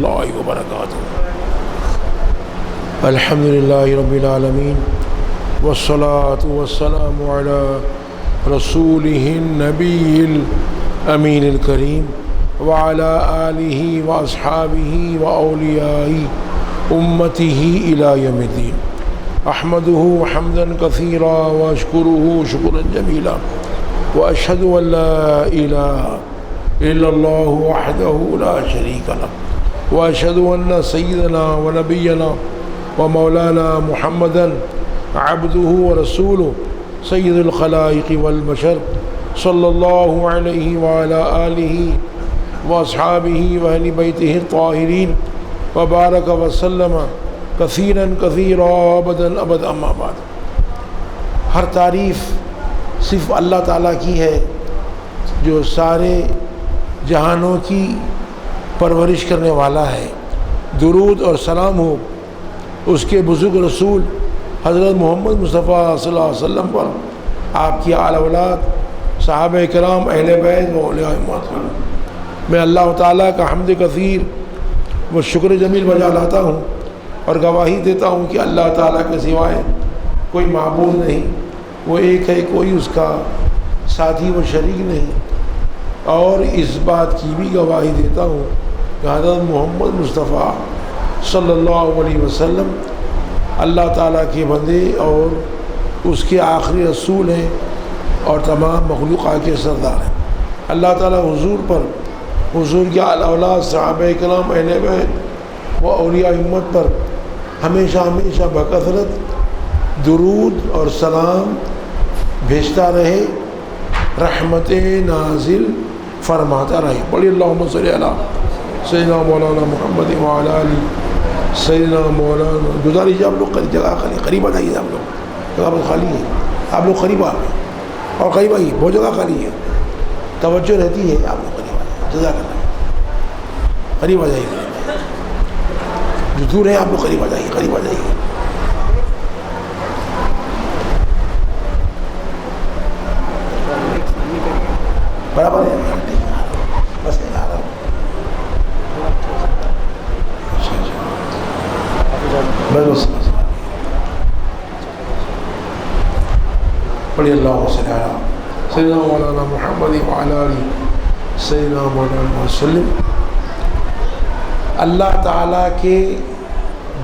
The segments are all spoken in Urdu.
اللہ وبرکاتہ۔ الحمد للہ رب العالمین والصلاة والسلام علی رسولہ النبی الامین الکریم وعلی آلہ واصحابہ واولیاء امتہ الی یوم الدین۔ احمدہ حمدا کثیرا واشکرہ شکرا جمیلا واشہد ان لا الہ الا اللہ وحدہ لا شریک لہ واشہد ان سیدنا ونبینا ومولانا محمدا عبدہ ورسولہ سید الخلائق والبشر صلی اللہ علیہ وعلی آلہ واصحابہ واہل بیتہ الطاہرین وبارک وسلم کثیرا کثیرا ابدا ابدا، اما بعد۔ ہر تعریف صرف اللہ تعالیٰ کی ہے جو سارے جہانوں کی پرورش کرنے والا ہے۔ درود اور سلام ہو اس کے بزرگ رسول حضرت محمد مصطفیٰ صلی اللہ علیہ وسلم پر، آپ کی آل اولاد، صحابہ کرام، اہل بیت و اولیاء امت۔ میں اللہ تعالیٰ کا حمد کثیر و شکر جمیل بجا لاتا ہوں اور گواہی دیتا ہوں کہ اللہ تعالیٰ کے سوائے کوئی معبود نہیں، وہ ایک ہے، کوئی اس کا ساتھی و شریک نہیں۔ اور اس بات کی بھی گواہی دیتا ہوں کہ حضرت محمد مصطفیٰ صلی اللہ علیہ وسلم اللہ تعالیٰ کے بندے اور اس کے آخری رسول ہیں اور تمام مخلوقات کے سردار ہیں۔ اللہ تعالیٰ حضور پر، حضور کے آل اولاد، صحابہ کرام، اہل بیت و اولیاء امت پر ہمیشہ ہمیشہ بکثرت درود اور سلام بھیجتا رہے، رحمتیں نازل فرماتا رہے۔ بڑی اللہم صلی علی سیدنا مولانا محمد وعلی آلہ سیدنا مولانا۔ گزارش آپ لوگ جگہ خالی، قریب آ جائیے، آپ لوگ جگہ بہت خالی ہے، آپ لوگ قریب آ گئے اور قریب آئیے، بہت جگہ خالی ہے، توجہ رہتی ہے، آپ لوگ قریب آ جائیے، جزاک اللہ، قریب آ جائیے، جو دور ہیں آپ لوگ قریب آ جائیے، قریب آ جائیے۔ برابر ہے، بس نہیں آ رہا ہوں۔ بس بڑی اللہ صلی علی سیدنا مولانا محمد وعلی آلہ سیدنا مولانا وسلم۔ اللہ تعالیٰ کے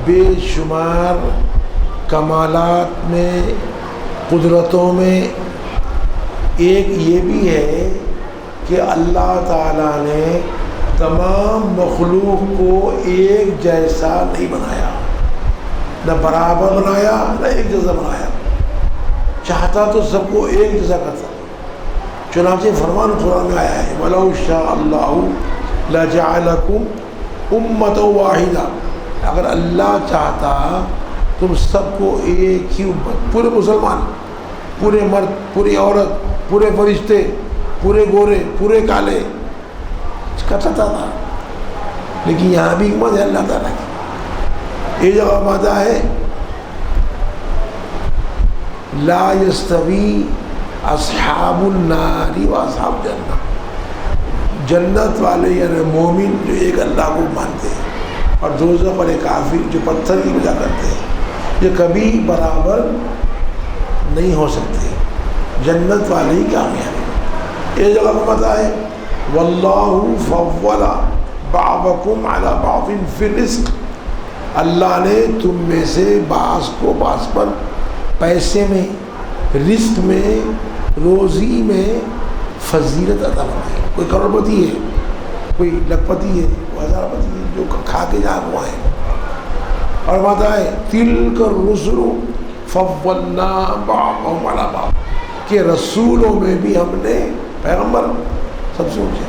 بے شمار کمالات میں، قدرتوں میں ایک یہ بھی ہے کہ اللہ تعالیٰ نے تمام مخلوق کو ایک جیسا نہیں بنایا، نہ برابر بنایا نہ ایک جیسا بنایا۔ چاہتا تو سب کو ایک جیسا کرتا، چنانچہ فرمان قرآن میں آیا ہے وَلَوْ شَاءَ اللَّهُ لَجَعَلَكُمْ أُمَّةً وَاحِدَةً۔ اگر اللہ چاہتا تم سب کو ایک ہی امت، پورے مسلمان، پورے مرد، پوری عورت، پورے فرشتے، پورے گورے، پورے کالے، کرتا تھا، لیکن یہاں بھی حکمت ہے اللہ تعالیٰ کی۔ ایک جگہ ماتا ہے لا یستوی اصحاب النار و اصحاب جنہ، جنت والے یعنی مومن جو ایک اللہ کو مانتے ہیں اور دوزخ والے کافر جو پتھر کی پوجا کرتے ہیں، یہ کبھی برابر نہیں ہو سکتے۔ جنت والے ہی کامیاب ہیں۔ ایک جگہ پر پتہ ہے واللہ فضل بعضکم علی بعض فی الرزق، اللہ نے تم میں سے بعض کو بعض پر پیسے میں، رزق میں، روزی میں فضیلت عطا فرمائی۔ کوئی کروڑپتی ہے، کوئی لکھپتی ہے، کوئی ہزار پتی ہے، جو کھا کے جا ہوا ہے۔ اور بات ہے تلک الرسل فضلنا بعضهم علی بعض، کہ رسولوں میں بھی ہم نے، پیغمبر سب سے اونچے،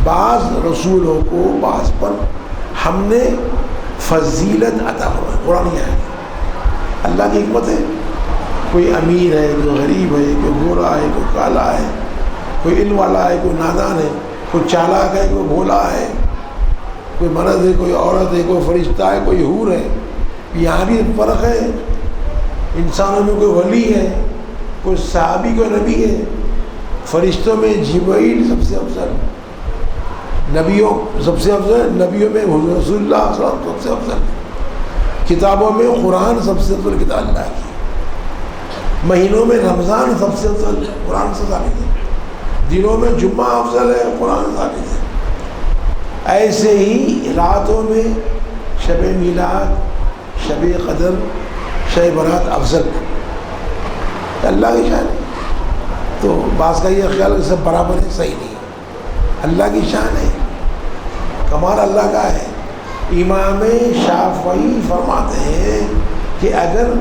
بعض رسولوں کو بعض پر ہم نے فضیلت عطا فرمائی۔ قرآن یہ ہے، اللہ کی حکمت ہے۔ کوئی امیر ہے، کوئی غریب ہے، کوئی گورا ہے، کوئی کالا ہے، کوئی علم والا ہے، کوئی نادان ہے، کوئی چالاک ہے، کوئی بھولا ہے، کوئی مرد ہے، کوئی عورت ہے، کوئی فرشتہ ہے، کوئی حور ہے۔ یہاں بھی فرق ہے، انسانوں میں کوئی ولی ہے، کوئی صحابی، کوئی نبی ہے۔ فرشتوں میں جبرائیل سب سے افضل، نبیوں سب سے افضل، نبیوں میں حضور رسول اللہ صلی اللہ علیہ وسلم سب سے افضل، کتابوں میں قرآن سب سے افضل کتاب اللہ کی، مہینوں میں رمضان سب سے افضل قرآن سے ثابت ہے، دنوں میں جمعہ افضل ہے قرآن سے ثابت ہے، ایسے ہی راتوں میں شب میلاد، شب قدر، شب برات افضل ہے، اللہ کی شان ہے۔ تو بعض کا یہ خیال ہے سب برابر ہے، صحیح نہیں ہے، اللہ کی شان ہے، کمال اللہ کا ہے۔ امام شافعی فرماتے ہیں کہ اگر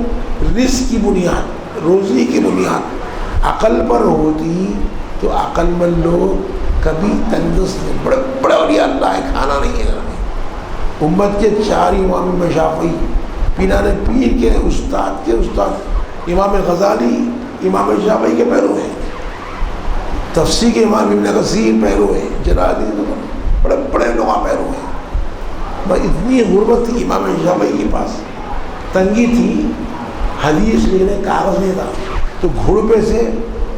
رزق کی بنیاد، روزی کی بنیاد عقل پر ہوتی تو عقل مند لوگ کبھی تندرست نہیں، بڑے بڑے اولیاء اللہ ہے، کھانا نہیں ہے گھر میں۔ امت کے 4 امام شافعی، پینان پیر کے استاد کے استاد امام غزالی امام شافعی کے پیرو ہیں، تفسیر کے امام ابن کثیر پیرو ہیں، جلالدین بڑے بڑے لوگ پیرو ہیں۔ اتنی غربت تھی امام شافعی کے پاس، تنگی تھی، حدیث لکھنے کاغذ نہیں تھا، تو گھڑپے سے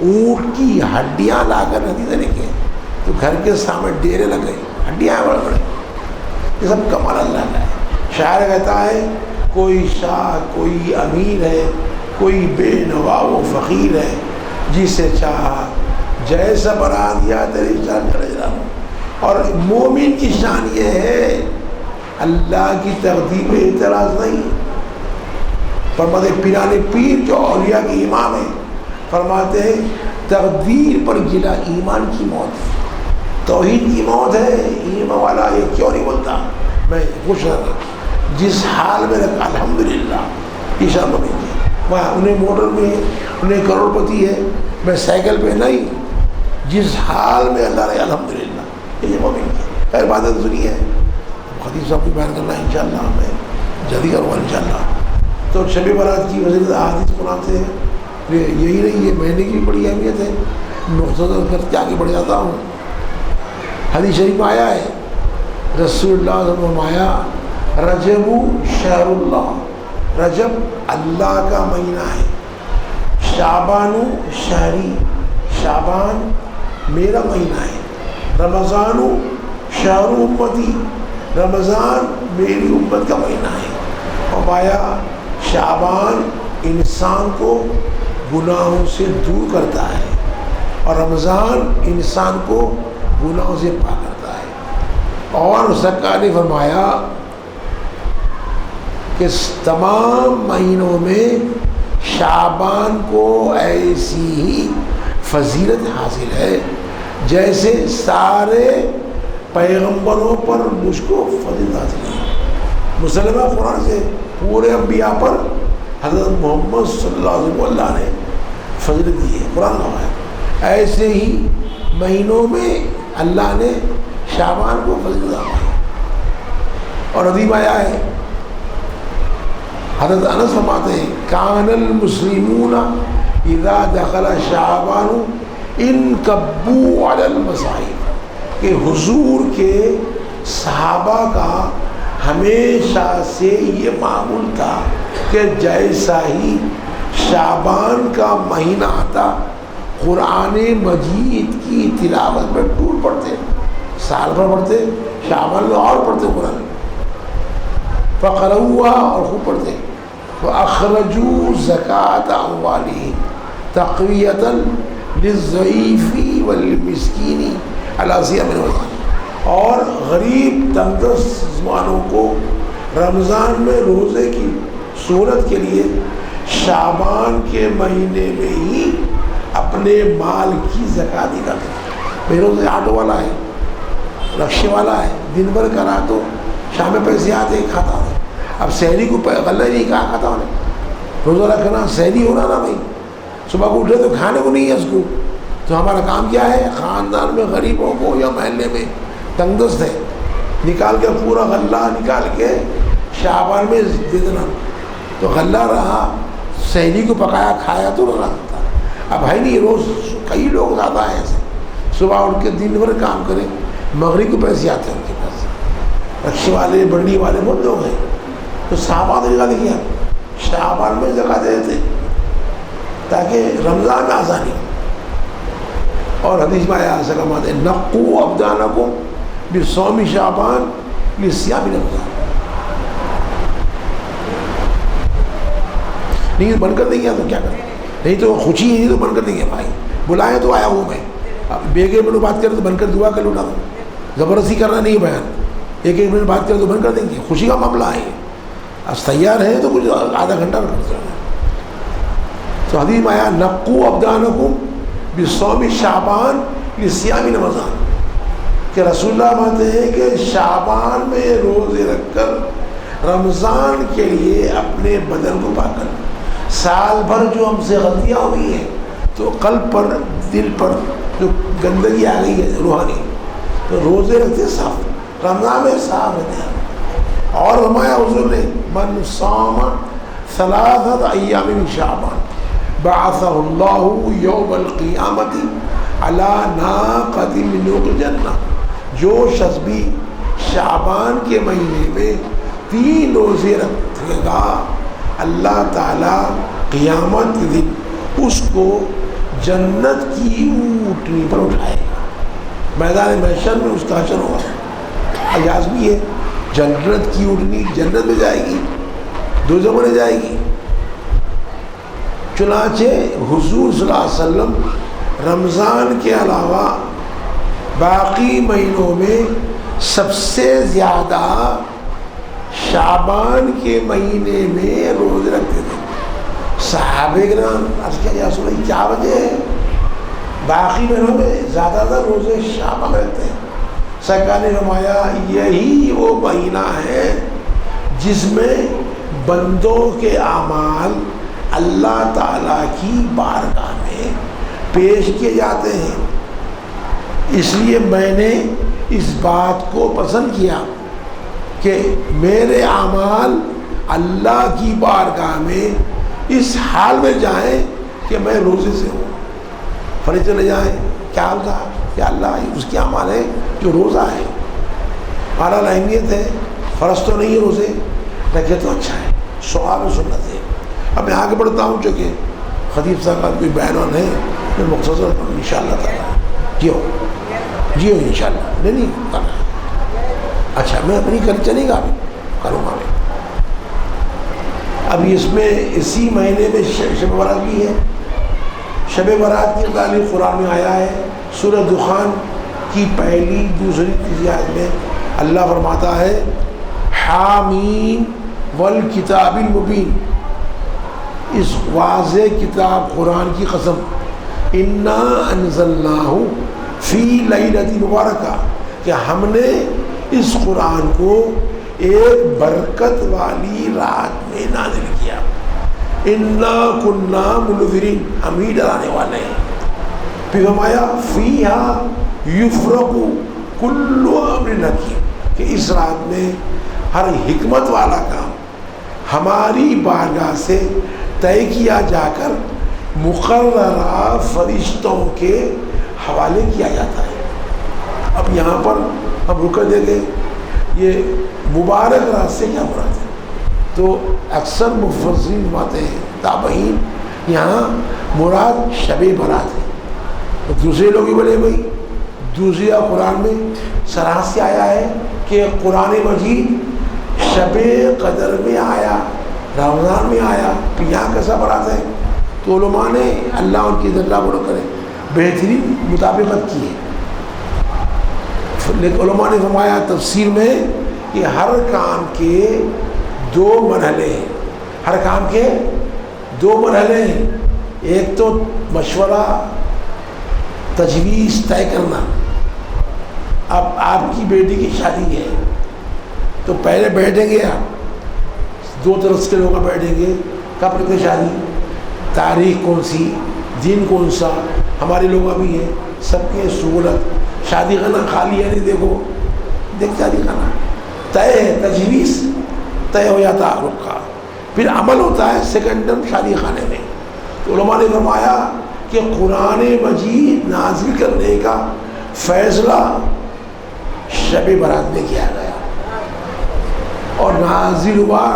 اونٹ کی ہڈیاں لا کر حدیث لکھے، تو گھر کے سامنے ڈیرے لگ گئے، ہڈیاں بڑے بڑے، یہ سب کمال اللہ کا ہے۔ شاعر کہتا ہے کوئی شاہ کوئی امیر ہے، کوئی بے نوا و فقیر ہے، جسے چاہا جیسا بنا دیا تیری شان چڑھے جا۔ اور مومن کی شان یہ ہے اللہ کی تقدیر پہ اعتراض نہیں۔ فرماتے پیران پیر جو اولیاء کے امام ہیں فرماتے ہیں تقدیر پر گلا ایمان کی موت ہے، توحید کی موت ہے، ایمان والا یہ کیوں نہیں بولتا میں خوش رہا جس حال میں رکھا الحمدللہ ایشا بنی تھی، وہاں انہیں موٹر میں انہیں کروڑ پتی ہے، میں سائیکل پہ نہیں، جس حال میں اللہ رہے الحمدللہ، یہ مومن کی خیر باتیں تو سنی ہے، خطیب صاحب کو بیان کرنا ہے انشاءاللہ، میں جلدی کروں گا انشاءاللہ۔ تو شب برات کی وجہ سے حدیث قرآن سے یہی نہیں، یہ مہینے کی بھی بڑی اہمیت ہے، نقطہ کر کے آگے بڑھ جاتا ہوں۔ حدیث شریف میں آیا ہے رسول اللہ صلی اللہ علیہ وسلم آیا رجب شہر اللہ، رجب اللہ کا مہینہ ہے، شعبان شہری، شعبان میرا مہینہ ہے، رمضان شہر امتی، رمضان میری امت کا مہینہ ہے۔ اور آیا شعبان انسان کو گناہوں سے دور کرتا ہے اور رمضان انسان کو گناہوں سے پاک کرتا ہے۔ اور سرکار نے فرمایا کہ تمام مہینوں میں شعبان کو ایسی ہی فضیلت حاصل ہے جیسے سارے پیغمبروں پر مجھ کو فضیلت حاصل ہے۔ مسلمہ قرآن سے پورے انبیاء پر حضرت محمد صلی اللہ علیہ وسلم اللہ نے فضیلت دی ہے، قرآن کا ہے۔ ایسے ہی مہینوں میں اللہ نے شعبان کو فضیلت دی ہے۔ اور حدیث آیا ہے حضرت انس فرماتے ہیں کان المسلمون اذا دخل شعبان انکبوا علی المصائب، کہ حضور کے صحابہ کا ہمیشہ سے یہ معمول تھا کہ جیسا ہی شعبان کا مہینہ آتا قرآن مجید کی تلاوت میں ٹوٹ پڑتے، سال بھر پڑھتے، شعبان میں اور پڑھتے قرآن، فقرؤا اور خوب پڑھتے، فاخرجوا زکاۃ اموالہم تقویۃ للضعیف والمسکین علی صیام رمضان، اور غریب تندرست مسلمانوں کو رمضان میں روزے کی صورت کے لیے شعبان کے مہینے میں ہی اپنے مال کی زکات نکالتے۔ میرے روزے آٹو والا ہے، رکشے والا ہے، دن بھر کرا تو شام میں پیسے آتے ہی کھاتا ہے۔ اب سحری کو غلہ نہیں کہاں کھاتا ہونے، روزہ رکھنا سحری ہونا نا بھائی، صبح کو اٹھے تو کھانے کو نہیں ہے اس کو، تو ہمارا کام کیا ہے خاندان میں غریبوں کو یا محلے میں تندرست ہے نکال کے پورا غلہ نکال کے شعبان میں دے دینا، تو غلہ رہا، سحری کو پکایا کھایا تو رہا سکتا۔ اب ہے نہیں، روز کئی لوگ زیادہ ہیں ایسے، صبح اٹھ کے دن بھر کام کریں، مغرب کو پیسے آتے ہیں ان کے پاس، رکشے والے بنڈی والے بہت لوگ ہیں، تو صحابہ نے نکال کیا شعبان میں زکات دے دیتے تاکہ رمضان میں آسانی ہو۔ اور حدیث میں آیا فرماتے ہیں نقوا ابدانکم بصوم شعبان لصیام رمضان. نہیں تو بند کر دیں گے تو کیا کریں, نہیں تو خوشی ہے تو بند کر دیں گے. بھائی بلائے تو آیا ہوں میں, اب بیگے منٹ بات کریں تو بند کر دعا کر لوں. زبردستی کرنا نہیں بیان, ایک منٹ بات کریں تو بند کر دیں گے. خوشی کا معاملہ ہے, اب تیار ہے تو کچھ آدھا گھنٹہ کرتے ہیں. تو حدیث میں آیا نقو ابدانکم بصوم شعبان لصیام رمضان, کہ رسول اللہ مانتے ہیں کہ شعبان میں روزے رکھ کر رمضان کے لیے اپنے بدن کو پاک کر. سال بھر جو ہم سے غلطیاں ہوئی ہیں تو قلب پر دل پر جو گندگی آ گئی ہے روحانی, تو روزے رکھتے صاف, رمضان میں صاف رہتے ہیں. اور فرمایا حضور نے من صام ثلاثۃ ایام من شعبان بعثہ اللہ یوم القیامت علی ناقۃ من نوق الجنہ, جو شخص بھی شعبان کے مہینے میں 3 روزے رکھے گا اللہ تعالیٰ قیامت کے دن اس کو جنت کی اونٹنی پر اٹھائے گا. میدان محشر میں اس کا حشر ہوگا. اجاز بھی ہے, جنت کی اونٹنی جنت میں جائے گی, دوزخ میں جائے گی. چنانچہ حضور صلی اللہ علیہ وسلم رمضان کے علاوہ باقی مہینوں میں سب سے زیادہ شعبان کے مہینے میں روزے رکھتے تھے. صحابہ کرام عرض کیا یا رسول اللہ کیا وجہ ہے, باقی مہینوں میں زیادہ تر روزے شعبان میں رکھتے ہیں. سرکار نے فرمایا یہی وہ مہینہ ہے جس میں بندوں کے اعمال اللہ تعالیٰ کی بارگاہ میں پیش کیے جاتے ہیں. اس لیے میں نے اس بات کو پسند کیا کہ میرے اعمال اللہ کی بارگاہ میں اس حال میں جائیں کہ میں روزے سے ہوں. فرض چلے جائیں, کیا حال تھا کہ اللہ اس کے اعمال ہے جو روزہ ہے, اعلیٰ اہمیت ہے, فرض تو نہیں ہے روزے, رکھے تو اچھا ہے, ثواب و سنت ہے. اب میں آگے بڑھتا ہوں چونکہ خطیب صاحب کا کوئی بیان ہے, میں مختصر ان شاء اللہ تعالیٰ جی ہو ان شاء اللہ. نہیں کرنا, اچھا میں اپنی کر چلے گا, کروں گا میں. اب اس میں اسی مہینے میں شب برات بھی ہے. شب برات کی تعلیم قرآن میں آیا ہے. سورہ دخان کی پہلی دوسری تیسری آیت میں اللہ فرماتا ہے حامیم والکتاب المبین, اس واضح کتاب قرآن کی قسم, انا انزلناہ فی لیلۃ مبارکہ, کہ ہم نے اس قرآن کو ایک برکت والی رات میں نازل کیا. انا کنا منذرین, ہم ہی ڈرانے والے ہیں. پھر فرمایا فیہا یفرق کل امر حکیم, کہ اس رات میں ہر حکمت والا کام ہماری بارگاہ سے طے کیا جا کر مقررہ فرشتوں کے حوالے کیا جاتا ہے. اب یہاں پر ہم رک دیں گے یہ مبارک رات سے کیا مراد ہے. تو اکثر مفسرین باتیں ہیں تابعین, یہاں مراد شب برات ہے. تو دوسرے لوگ ہی بولے بھائی دوسری قرآن میں صراحت سے آیا ہے کہ قرآن مجید شب قدر میں آیا, رمضان میں آیا, تو یہاں کیسا برات ہے. تو علماء نے اللہ ان کی ذرہ بڑھ کرے بہترین مطابقت کی ہے. لیکن علماء نے فرمایا تفسیر میں کہ ہر کام کے 2 مرحلے ہیں. ہر کام کے 2 مرحلے ہیں. ایک تو مشورہ تجویز طے کرنا. اب آپ کی بیٹی کی شادی ہے تو پہلے بیٹھیں گے آپ, 2 طرف کے لوگ بیٹھیں گے, کب رکھتے شادی, تاریخ کون سی, دن کون سا. ہمارے لوگ بھی ہیں, سب کے سہولت, شادی خانہ خالی ہے نہیں, دیکھ شادی خانہ طے ہے, تجویز طے ہو جاتا ہے رخ کا, پھر عمل ہوتا ہے سیکنڈم شادی خانے میں. تو علماء نے فرمایا کہ قرآن مجید نازل کرنے کا فیصلہ شب برات میں کیا گیا اور نازل ہوا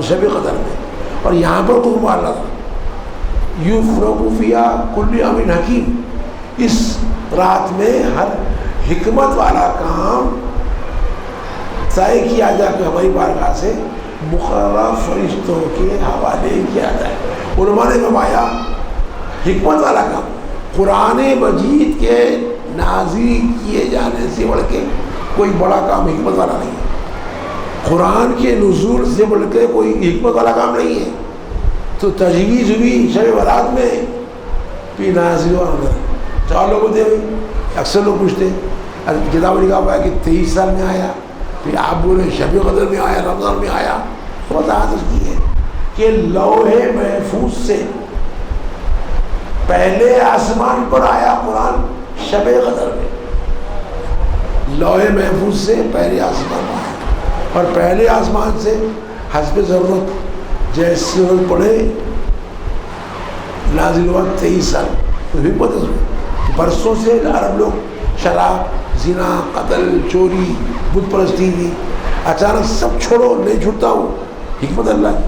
شب قدر میں. اور یہاں پر حکم اللہ تھا یفرق فیہا کل امر حکیم, اس رات میں ہر حکمت والا کام طے کیا جائے کہ ہماری بارگاہ سے مقررہ فرشتوں کے حوالے کیا جائے. علماء نے فرمایا حکمت والا کام قرآن مجید کے نازل کیے جانے سے بڑھ کے کوئی بڑا کام حکمت والا نہیں ہے. قرآن کے نزول سے بڑھ کے کوئی حکمت والا کام نہیں ہے. تو تجویز ہوئی شب برات میں پھر نازل ہوا 4 لوگ ہوتے ہوئے. اکثر لوگ پوچھتے کتاب لکھا ہوا ہے کہ 23 سال میں آیا, پھر آپ بولے شب قدر میں آیا, رمضان میں آیا. وضاحت اس کی ہے کہ لوح محفوظ سے پہلے آسمان پر آیا قرآن شب قدر میں. لوح محفوظ سے پہلے آسمان پر آیا اور پہلے آسمان سے حسب ضرورت جیسی ضرورت پڑے نازل ہوا 23 سال. تو حکمت اس میں برسوں سے عرب لوگ شراب, زنا, قتل, چوری, بت پرستی تھی. اچانک سب چھوڑو, نہیں چھوڑتا ہوں. حکمت اللہ کی.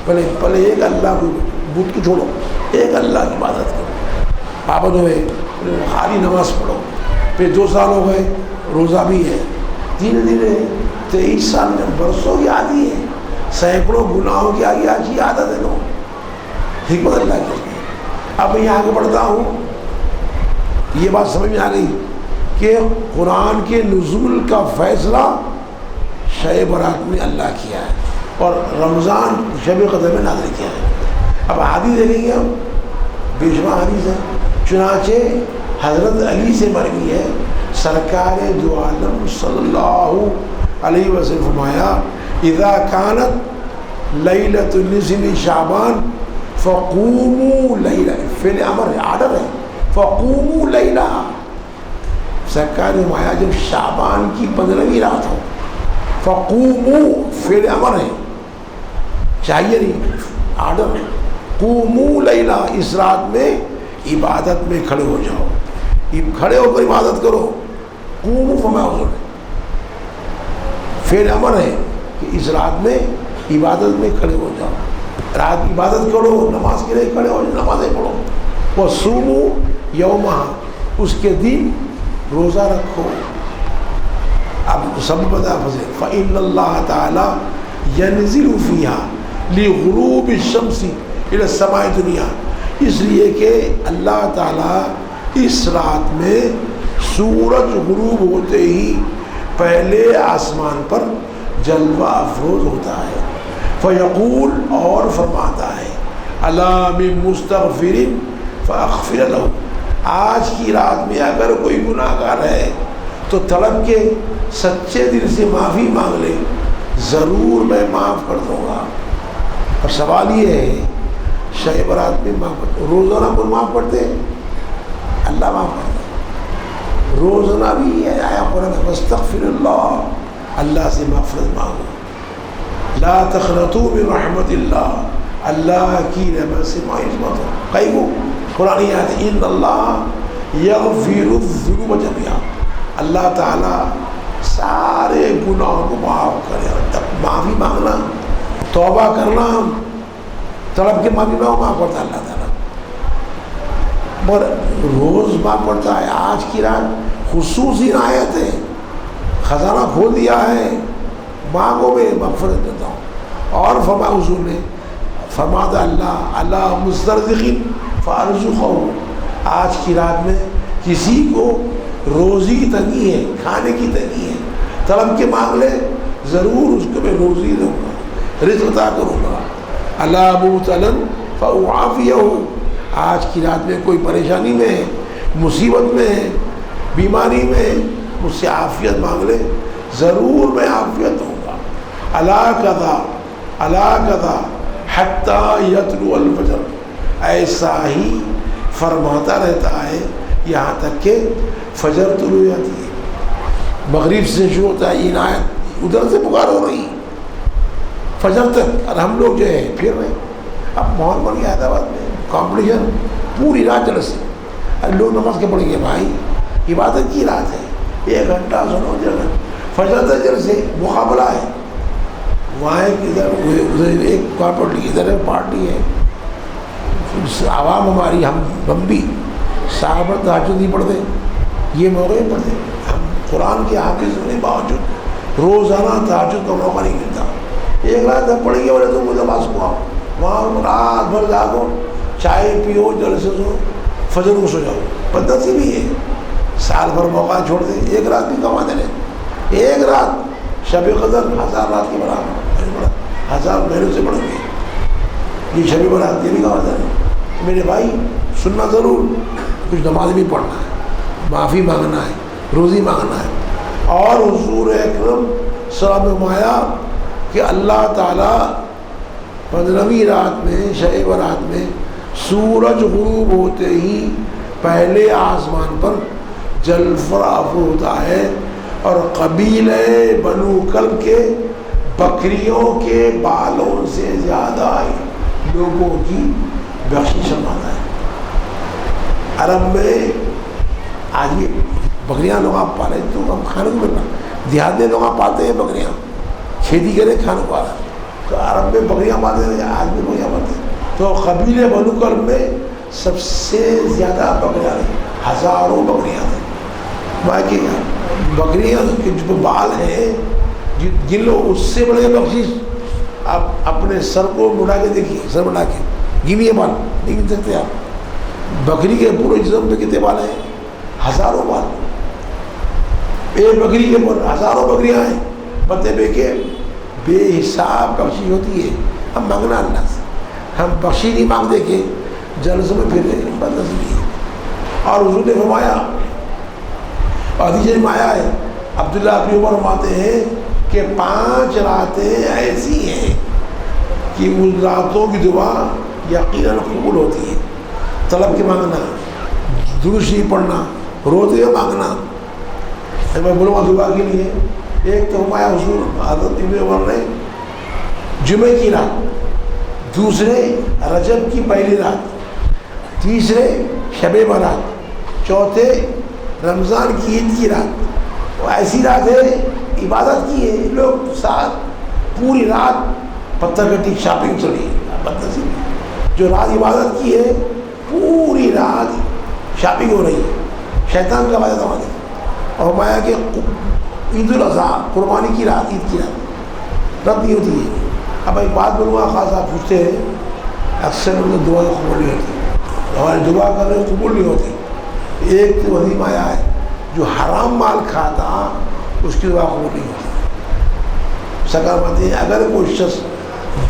پہلے ایک اللہ کو, بت کو چھوڑو, ایک اللہ کی عبادت کرو, پابند ہوئے, خالی نماز پڑھو. پھر 2 سال ہو گئے, روزہ بھی ہے. دھیرے دھیرے 23 سال میں برسوں کی عادی ہے, سینکڑوں گناہوں کی آگے آج کی عادت ہے لوگ. حکمت اللہ کی. اب میں آگے بڑھتا ہوں, یہ بات سمجھ میں آ گئی کہ قرآن کے نزول کا فیصلہ شب برات میں اللہ کیا ہے اور رمضان شب قدر میں نازل کیا ہے. اب حدیث دیکھیں گے ہم, بے شمار حدیث ہے. چنانچہ حضرت علی سے مروی ہے, سرکار دو عالم صلی اللہ علیہ وسلم فرمایا اذا كانت لیلۃ النصف شعبان فقوموا لیلہ, فعل امر ہے, آرڈر ہے, فقوموا لیلہ. سرکار نے فرمایا جب شعبان کی 15ویں رات ہو, فقوموا فعل امر ہے, چاہیے نہیں, آرڈر ہے. قوموا لیلہ, اس رات میں عبادت میں کھڑے ہو جاؤ, کھڑے ہو کر عبادت کرو. قوموا فرمایا حضور نے, فعل امر ہے کہ اس رات میں عبادت میں کھڑے ہو جاؤ. رات کی عبادت کرو, نماز کے لیے کھڑے ہو جاؤ, نمازیں پڑھو. وصوموا یومہا, اس کے دن روزہ رکھو. اب سب بتا فضل فإن اللہ تعالی ینزل فیہا لغروب الشمس الی السماء الدنیا, اس لیے کہ اللہ تعالی اس رات میں سورج غروب ہوتے ہی پہلے آسمان پر جلوہ افروز ہوتا ہے. فیقول, اور فرماتا ہے, الا من مستغفر فاغفر له, آج کی رات میں اگر کوئی گناہ گار ہے تو طلب کے سچے دل سے معافی مانگ لے, ضرور میں معاف کر دوں گا. اور سوال یہ ہے شب برات میں معاف کرتے, روزانہ کو معاف کرتے, اللہ معاف کرتا. روزانہ بھی ہے آیا قرآن واستغفر اللہ, اللہ سے مغفرت مانگو. لا تقنطوا من رحمت اللہ, اللہ کی رحمت سے مایوس مت ہو. کئی کو قرآن یاد ہے, ان اللہ یغفر الذنوب جميعا, اللہ تعالیٰ سارے گناہوں کو معاف کرے. معافی مانگنا, توبہ کرنا, طلب کے معافی مانگو, معاف کرتا ہے اللہ تعالیٰ. پر روز معاف کرتا ہے. آج کی رات خصوصی آیت ہے, خزانہ کھول دیا ہے, مانگو میں مغفرت دیتا ہوں. اور فرمایا حضور نے, فرماتا اللہ اللہ مسترزقین فارزقہ, آج کی رات میں کسی کو روزی کی تنگی ہے, کھانے کی تنگی ہے, طلب کے مانگ لے, ضرور اس کو میں روزی دوں گا, رزق عطا کروں گا. اللہ مبتلا فاعافیہ, آج کی رات میں کوئی پریشانی میں ہے, مصیبت میں ہے, بیماری میں ہے, مجھ سے عافیت مانگ لے, ضرور میں عافیت دوں گا. الا کذا الا کذا حتی یطلع الفجر, ایسا ہی فرماتا رہتا ہے یہاں تک کہ فجر طلوع آتی ہے. مغرب سے شروع ہوتا ہے یہ آیت, ادھر سے پکار ہو رہی فجر تک, اور ہم لوگ جو ہے پھر رہے. اب ماحول بن گیا حیدرآباد میں, کمپٹیشن پوری رات جلسے, اب لوگ نماز کے پڑھیں گے. بھائی عبادت کی رات ہے, 1 گھنٹہ سنو, فجر تک جلسے, مقابلہ ہے. وہاں ادھر ایک کارپوریٹ, ادھر ایک پارٹی ہے, عوام ہماری, ہم بھی صحابہ تہجد نہیں پڑھتے, یہ موقع پڑھتے, ہم قرآن کے حافظ ہونے باوجود روزانہ تہجد کا موقع نہیں ملتا. ایک رات جب پڑھیں گے بولے تم مجھے پاس کو آؤ, وہاں رات بھر جاگو, چائے پیو, جلسے سو, فجر کو سو جاؤ. بدنصیبی بھی ہے, سال بھر موقع چھوڑ دیں, ایک رات بھی کما دیں. ایک رات شب قدر 1000 رات کی برابر, 1000 مہینوں سے بڑھ گئی یہ شب برات, یہ بھی کما دیں. میرے بھائی سننا ضرور, کچھ نماز بھی پڑھنا ہے, معافی مانگنا ہے, روزی مانگنا ہے. اور حضور اکرم صلی اللہ علیہ وسلم فرمایا کہ اللہ تعالیٰ 15ویں رات میں, شب برات میں, سورج غروب ہوتے ہی پہلے آسمان پر جلفر افروز ہوتا ہے اور قبیلہ بنو کلب کے بکریوں کے بالوں سے زیادہ لوگوں کی بخشش فرماتا ہے. عرب میں آج بھی بکریاں لوگ آپ پالے تو ہم کھانے کو ملنا, دیہات میں لوگ آپ پالتے ہیں بکریاں, کھیتی کرے کھانے کو آ رہا. تو عرب میں بکریاں پالتے ہیں, آج بھی بکریاں پالتے ہیں. تو قبیلے بنو کلب میں سب سے زیادہ بکریاں ہیں, ہزاروں بکریاں ہیں. باقی بکریاں کے جو بال ہیں جن لوگ اس سے بڑے بخشش آپ اپنے سر کو مڑا کے دیکھیے, سر مڑا کے گنیے بال, نہیں گن سکتے آپ. بکری کے پورے جسم پہ کتنے بال ہیں؟ ہزاروں بال. ایک بکری کے اوپر ہزاروں بکریاں ہیں. مطلب ہے کہ بے حساب بخشش ہوتی ہے. ہم مانگنا اللہ سے, ہم بخشی نہیں مانگتے کہ جلسوں میں پھر بدنصیبی ہے. اور حضور نے فرمایا, حدیث میں آیا ہے, عبداللہ ابن عمر فرماتے ہیں کہ 5 راتیں ایسی ہیں کہ ان راتوں کی دعا یقیناً قبول ہوتی ہے. طلب کے مانگنا, درود شریف پڑھنا, روتے ہوئے مانگنا. میں بولوں گا دعا کے لیے. ایک تو فرمایا حضور حضرت ابن عمر نے جمعے کی رات, دوسرے رجب کی پہلی رات, تیسرے شب برات, چوتھے رمضان کی عید کی رات. وہ ایسی رات ہے عبادت کی ہے. لوگ ساتھ پوری رات پتھر کٹی شاپنگ چلی, بدنصیبی. جو رات عبادت کی ہے پوری رات شاپنگ ہو رہی ہے, شیطان کا وعدہ ہمارے. اور فرمایا کہ عید الاضحیٰ قربانی کی رات, عید کی رات رد نہیں ہوتی ہے. اب ایک بات بولوں گا, خاص آپ پوچھتے ہیں, اکثر لوگ دعا قبول نہیں ہوتی, ہماری دعا کر رہے قبول نہیں ہوتی. ایک تو وظیفہ آیا ہے, جو حرام مال کھاتا اس کی دعا قبول نہیں ہوتی. سکر ماتے ہیں اگر کوئی شخص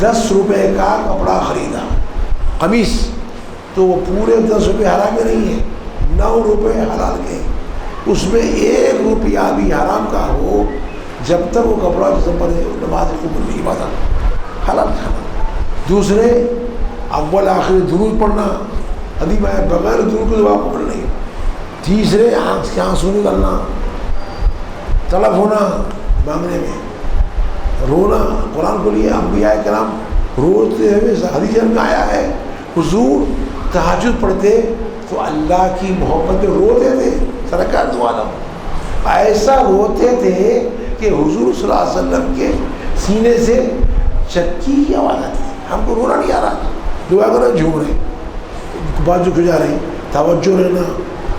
10 روپے کا کپڑا خریدا, قمیص, تو وہ پورے 10 روپے حرام کے نہیں ہیں, 9 روپے حلال کے. اس میں 1 روپیہ بھی حرام کا ہو, جب تک وہ کپڑا جسم پر ہے نماز قبول نہیں, عبادت حلال کھانا. دوسرے اول آخر درود پڑھنا, حدیث میں بغیر درود کی دعا قبول نہیں. تیسرے آنکھ سے آنسو نکلنا, طلب ہونا مانگنے میں, رونا. قرآن کو لیے انبیاء کرام روتے ہوئے حدیث میں آیا ہے حضور تہجد پڑھتے تو اللہ کی محبت میں روتے تھے. سرکار دو عالم ایسا روتے تھے کہ حضور صلی اللہ علیہ وسلم کے سینے سے چکی کی آواز آتی. ہم کو رونا نہیں آ رہا, دعا کرنا جھوم رہے, بازو کھجا رہے, توجہ رہنا.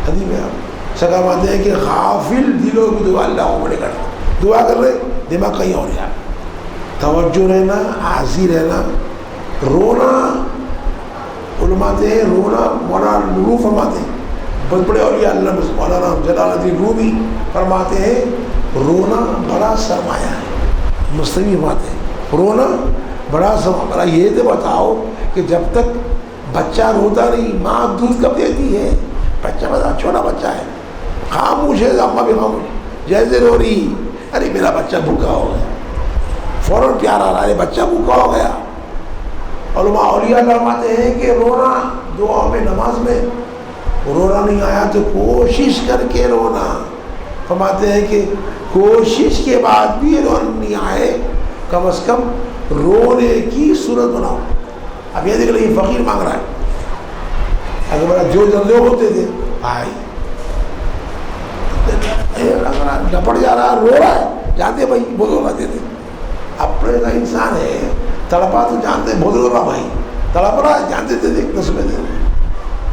حدیث میں آپ سکا مانتے ہیں کہ غافل دلوں کی دعا اللہ کو بڑے کرتا. دعا کر رہے دماغ کہیں اور جا, توجہ رہنا, حاضر رہنا. رونا علماتے ہیں, رونا مولانا نورو فرماتے ہیں, بہت بڑے اولیاء اللہ مولانا جلال الدین رومی فرماتے ہیں رونا بڑا سرمایہ ہے. مستوی فرماتے ہیں رونا بڑا سرمایہ. یہ تو بتاؤ کہ جب تک بچہ روتا نہیں, ماں دودھ کب دیتی ہے؟ بچہ بتا چھوٹا بچہ ہے, خاموش ہے, اماں بھی خاموش, جیسے رو رہی, ارے میرا بچہ بھوکا ہو گیا, فوراً پیار آ رہا ہے, بچہ بھوکا ہو گیا. علماء اولیاء فرماتے ہیں کہ رونا دعا میں, نماز میں رونا نہیں آیا تو کوشش کر کے رونا. فرماتے ہیں کہ کوشش کے بعد بھی رونا نہیں آئے, کم از کم رونے کی صورت بناؤ. اب یہ دیکھ لیں یہ فقیر مانگ رہا ہے, اگر بڑا جو جلدی ہوتے تھے بھائی ڈپٹ جا رہا, رو رہا ہے, جانتے بھائی بہت رو رہے تھے. اپنے کا انسان ہے, تڑپا تو جانتے بہت رو رہا بھائی, تڑپ رہا ہے, جانتے تھے 10 روپے دے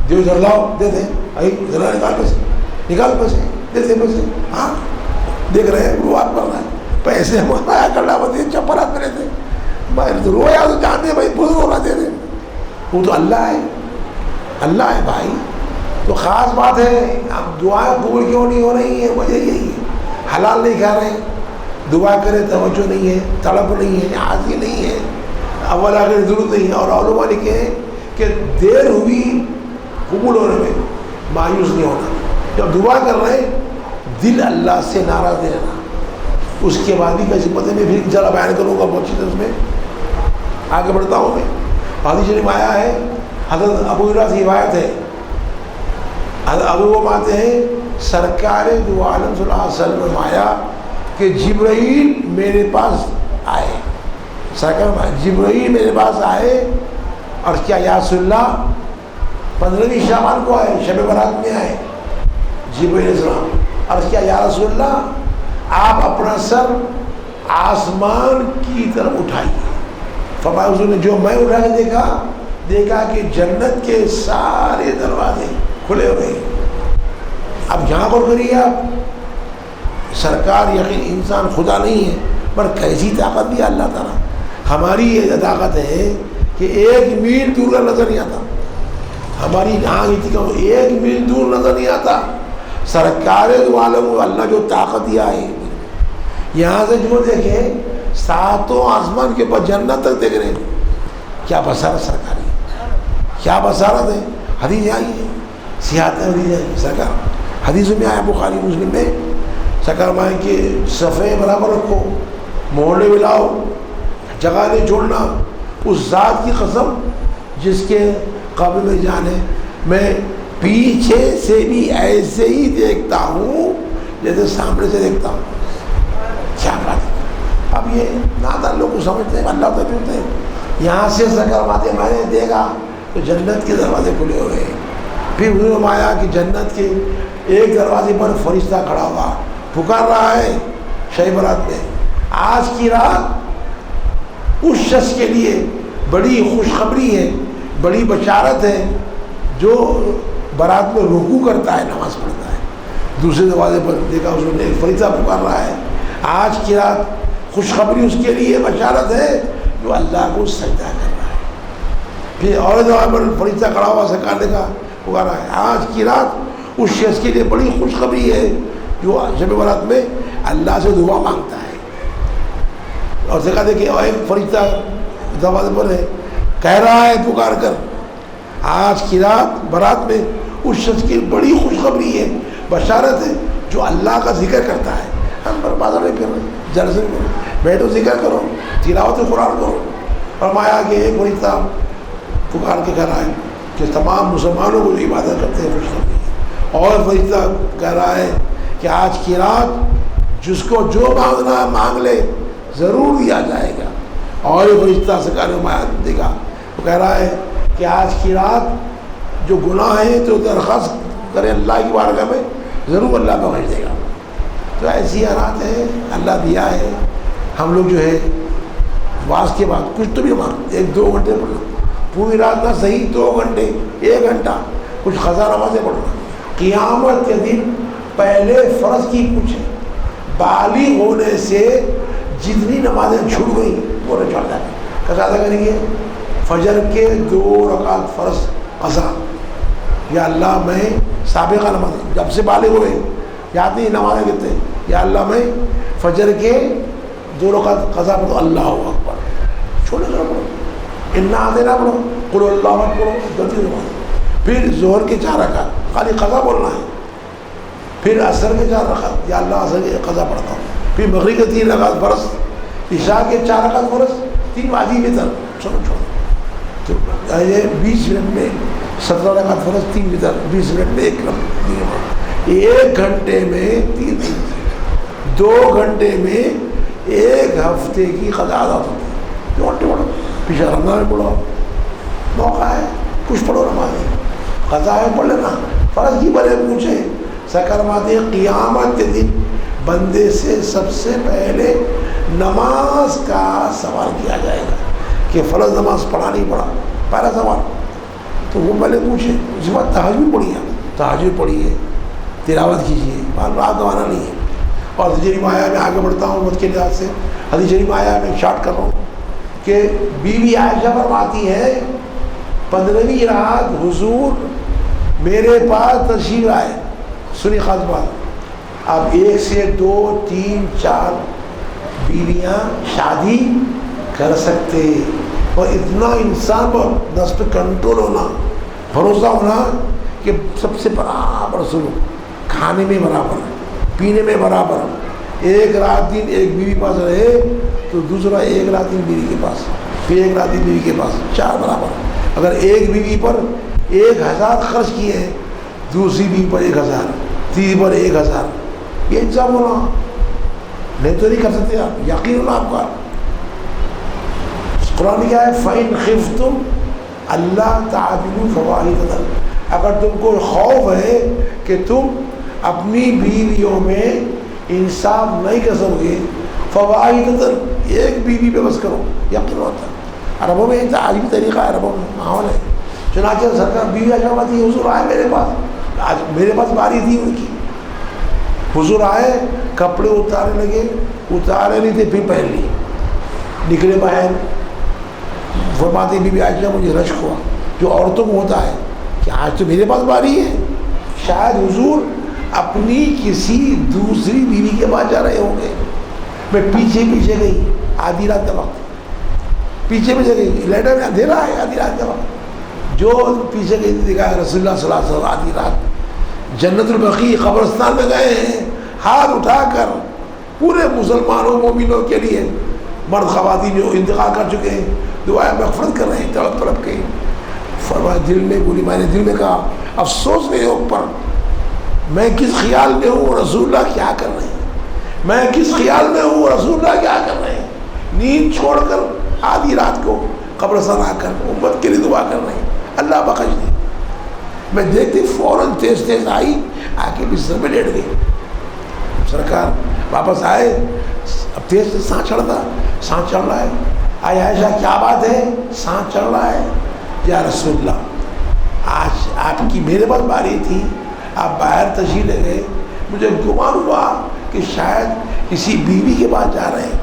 جو جلاؤ دے دے, بھائی جلا نکال پیسے, نکال پیسے, دے دے پیسے. ہاں دیکھ رہے ہیں دعا کر رہا ہے، پیسے ہمارا کرنا ہوتے چپل ہاتھ میں رہتے، میں تو رویا تو جانتے ہیں بھائی بزرگ ہو رہا دے دیں، وہ تو اللہ ہے، اللہ ہے بھائی. تو خاص بات ہے. اب دعائیں قبول کیوں نہیں ہو رہی ہیں؟ وجہ یہی ہے، حلال نہیں کھا رہے، دعا کرے توجہ نہیں ہے، طلب نہیں ہے، حاضری نہیں ہے، اول آخر ضرورت نہیں ہے. اور علماء لکھے ہیں کہ دیر ہوئی قبول ہونے میں مایوس نہیں ہونا. جب دعا کر رہے ہیں دل اللہ سے ناراض نہیں رہنا. اس کے بعد بھی کیسی پتہ میں پھر ذرا بیان کروں گا بہت چیزیں، اس میں آگے بڑھتا ہوں. میں حدیث شریف آیا ہے، حضرت ابو ہریرہ سے روایت ہے، حضرت ابو وہ مانتے ہیں سرکار دو عالم صلی اللہ علیہ وسلم آیا کہ جبرائیل میرے پاس آئے، سرکار جبرائیل میرے پاس آئے اور کیا یا رسول اللہ 15ویں شعبان کو آئے، شب برات میں آئے جبرائیل علیہ السلام، اور کیا یا رسول اللہ آپ اپنا سر آسمان کی طرف اٹھائیے. فرمایا حضور نے جو میں اٹھا کے دیکھا کہ جنت کے سارے دروازے کھلے ہوئے ہیں. اب یہاں پر کریے آپ، سرکار یقین انسان خدا نہیں ہے پر کیسی طاقت دی اللہ تعالیٰ. ہماری یہ طاقت ہے کہ 1 میل دور کا نظر نہیں آتا، ہماری ایک میل دور نظر نہیں آتا. سرکار دو عالم اللہ جو طاقت دیا ہے، یہاں سے جو دیکھیں 7 آسمان کے اوپر جنت تک دیکھ رہے ہیں. کیا بصارت سرکاری، کیا بصارت ہے. حدیث آئی ہے، سیاحت حدیث سرکار، حدیث میں آیا بخاری مسلم میں، سرکار مائیں کہ صفحے برابر رکھو، محلے میں لاؤ، جگہ نہیں چھوڑنا. اس ذات کی قسم جس کے قبر میں جان ہے، میں پیچھے سے بھی ایسے ہی دیکھتا ہوں جیسے سامنے سے دیکھتا ہوں. کیا بات ہے. اب یہ نادان لوگ کو سمجھتے ہیں اللہ تو ہوتے ہیں. یہاں سے سرکار ماتے میں نے دیکھا تو جنت کے دروازے کھلے ہوئے ہیں. پھر حضور آیا کہ جنت کے ایک دروازے پر فرشتہ کھڑا ہوا پکار رہا ہے شب برات میں، آج کی رات اس شخص کے لیے بڑی خوشخبری ہے، بڑی بشارت ہے جو برات میں رکوع کرتا ہے، نماز پڑھتا ہے. دوسرے دروازے پر دیکھا حضور نے ایک فرشتہ پکار رہا ہے، آج کی رات خوشخبری اس کے لیے بشارت ہے جو اللہ کو سجدہ کر رہا ہے. پھر اور دروازے پر فرشتہ کھڑا ہوا سرکار نے کہا پکار رہا ہے، آج کی رات اس شخص کے لیے بڑی خوشخبری ہے جو شب برات میں اللہ سے دعا مانگتا ہے. اور دیکھا دیکھے اور ایک فرشتہ دروازے پر ہے، کہہ رہا ہے پکار کر، آج کی رات برات میں اس شخص کی بڑی خوشخبری ہے، بشارت ہے جو اللہ کا ذکر کرتا ہے. ہم پر بازار نہیں پھر رہے، جلسے میں بیٹھو ذکر کرو، تلاوت قرآن کرو. فرمایا کہ ایک فرشتہ پکار کے کہہ رہا ہے کہ تمام مسلمانوں کو جو عبادت کرتے ہیں خوشخبری ہے. اور فرشتہ کہہ رہا ہے کہ آج کی رات جس کو جو مانگنا ہے مانگ لے، ضرور دیا جائے گا. اور یہ فرشتہ سرکار نے دیکھا وہ کہہ رہا ہے کہ آج کی رات جو گناہ ہیں تو درخواست کرے اللہ کی بارگاہ میں، ضرور اللہ بخش دے گا. تو ایسی رات ہے اللہ دیا ہے. ہم لوگ جو ہے واس کے بعد کچھ تو بھی مانگ 1-2 گھنٹے پڑھنا، پوری رات نہ صحیح 2 گھنٹے 1 گھنٹا کچھ خزاں نمازیں پڑھنا. قیامت کے دن پہلے فرض کی کچھ ہے، بالغ ہونے سے جتنی نمازیں چھوٹ گئی وہ نہ چھوڑ جائیں. کیسا ادا کریں گے؟ فجر کے 2 رکعت فرض قضا، یا اللہ میں سابقہ نماز جب سے بالغ ہوئے یاد نہیں نمازیں کہتے ہیں، یا اللہ میں فجر کے 2 رکعت قضا پڑھو، اللہ اکبر چھوڑے کر پڑھو، انا دینا پڑھو، قل اللہ اکبر پڑھو، جلدی نماز. پھر ظہر کے 4 رکعت خالی قضا بولنا ہے. پھر عصر کے 4 رکعت، یا اللہ عصر کے قضا پڑھتا ہوں. پھر مغرب کے 3 رکعت فرض، عشاء کے 4 رکعت فرض، 3 واجب وتر. چلو چھوڑو، یہ 20 منٹ میں 17 رکعت فرض، 3 وتر، 20 منٹ میں 1 رکعت. 1 گھنٹے میں 3 2 گھنٹے میں 1 ہفتے کی قضا ادا ہوتی ہے. 2 گھنٹے پڑھو، پیچھے رمضان میں پڑھو، موقع ہے کچھ پڑھو، نماز قضا ہے پڑھ لینا. فرض کی بڑے پوچھے سرکار ماتے قیامت کے دن بندے سے سب سے پہلے نماز کا سوال کیا جائے گا کہ فرض نماز پڑھا نہیں پڑھا، پہلا سوال. تو وہ پہلے پوچھے، اس کے بعد تہجد پڑھیے، تہجد پڑھیے، تلاوت کیجیے، رات گوانا نہیں ہے. اور حدیث شریف آیا، میں آگے بڑھتا ہوں وقت کے لحاظ سے، حدیث شریف آیا میں شارٹ کر رہا ہوں کہ بیوی عائشہ فرماتی ہے 15ویں رات حضور میرے پاس تشریف آئے. سنی خاص بات، آپ 1 سے 2 3 4 بیویاں شادی کر سکتے، اور اتنا انسان پر نفس پہ کنٹرول ہونا، بھروسہ ہونا کہ سب سے برابر سنو، کھانے میں برابر، پینے میں برابر. ایک رات دن ایک بیوی پاس رہے تو دوسرا ایک رات دن بیوی کے پاس، پھر ایک رات دن بیوی کے پاس، 4 برابر. اگر ایک بیوی پر 1000 خرچ کیے ہیں، دوسری بیوی پر 1000، تیسری پر 1000، یہ انصاف ہونا. نہیں تو نہیں کر سکتے آپ، یقین ہونا آپ کا. قرآن کیا ہے؟ فَإِنْ خِفْتُمْ أَلَّا تَعْدِلُوا فَوَاحِدَةً. اگر تم کو خوف ہے کہ تم اپنی بیویوں میں انصاف نہیں کر سکو گے، فَوَاحِدَةً، ایک بیوی پہ بس کرو. یقین ہوتا ہے عربوں میں ایک عجیب طریقہ ہے، عربوں میں ماحول ہے. چنانچہ سرکار بیوی عائشہ تھی، حضور آئے میرے پاس، آج میرے پاس باری تھی ان کی، حضور آئے کپڑے اتارنے لگے، اتارے نہیں تھے پھر پہن لی، نکلے باہر. فرماتے بی بی عائشہ مجھے رشک ہوا جو عورتوں کو ہوتا ہے کہ آج تو میرے پاس باری ہے، شاید حضور اپنی کسی دوسری بیوی کے پاس جا رہے ہوں گے. میں پیچھے پیچھے گئی، آدھی رات کا وقت، پیچھے پیچھے گئی، لیٹر میں اندھیرا ہے، آدھی رات کا وقت. جو پیچھے گئی دیکھا رسول اللہ صلی اللہ علیہ وسلم آدھی رات جنت البقیع قبرستان میں گئے ہیں، ہاتھ اٹھا کر پورے مسلمانوں مومنوں کے لیے، مرد خواتین جو انتقال کر چکے ہیں، دعائیں مغفرت کر رہے ہیں تڑپ تڑپ کے. فرمایا دل میں بولی، میں نے دل میں کہا افسوس میرے اوپر، میں کس خیال میں ہوں، رسول اللہ کیا کر رہے ہیں، میں کس خیال میں ہوں، رسول اللہ کیا کر رہے ہیں. نیند چھوڑ کر آدھی رات کو قبرستان آ کر امت کے لیے دعا کر رہے ہیں، اللہ بخش دے. میں دیکھتی فوراً تیز تیز آئی، آ کے بستر میں لیٹ گئی. سرکار واپس آئے، اب تیز سے سانس چڑھ رہا ہے. آئے عائشہ کیا بات ہے، سانس چڑھ رہا ہے. یا رسول اللہ آج آپ کی میرے پاس باری تھی، آپ باہر تشریف لے گئے، مجھے گمان ہوا کہ شاید کسی بیوی کے پاس جا رہے ہیں.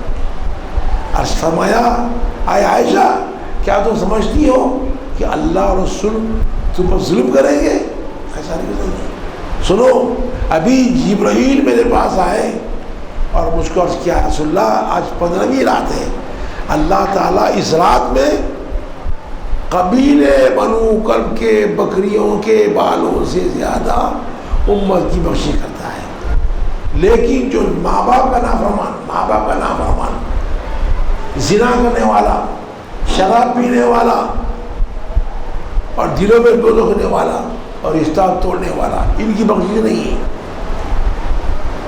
عرض فرمایا آئے عائشہ کیا تم سمجھتی ہو کہ اللہ اور رسول تم پر ظلم کریں گے؟ ایسا نہیں. سنو، ابھی جبرائیل میرے پاس آئے اور مجھ کو عرض کیا رسول اللہ آج 15ویں رات ہے، اللہ تعالیٰ اس رات میں قبیلے بنو کلب کے بکریوں کے بالوں سے زیادہ امت کی بخشی کرتا ہے. لیکن جو ماں باپ کا نافرمان، زنا کرنے والا، شراب پینے والا اور دلوں میں بوجھ رکھنے والا اور رشتہ توڑنے والا، ان کی بخشش نہیں ہے.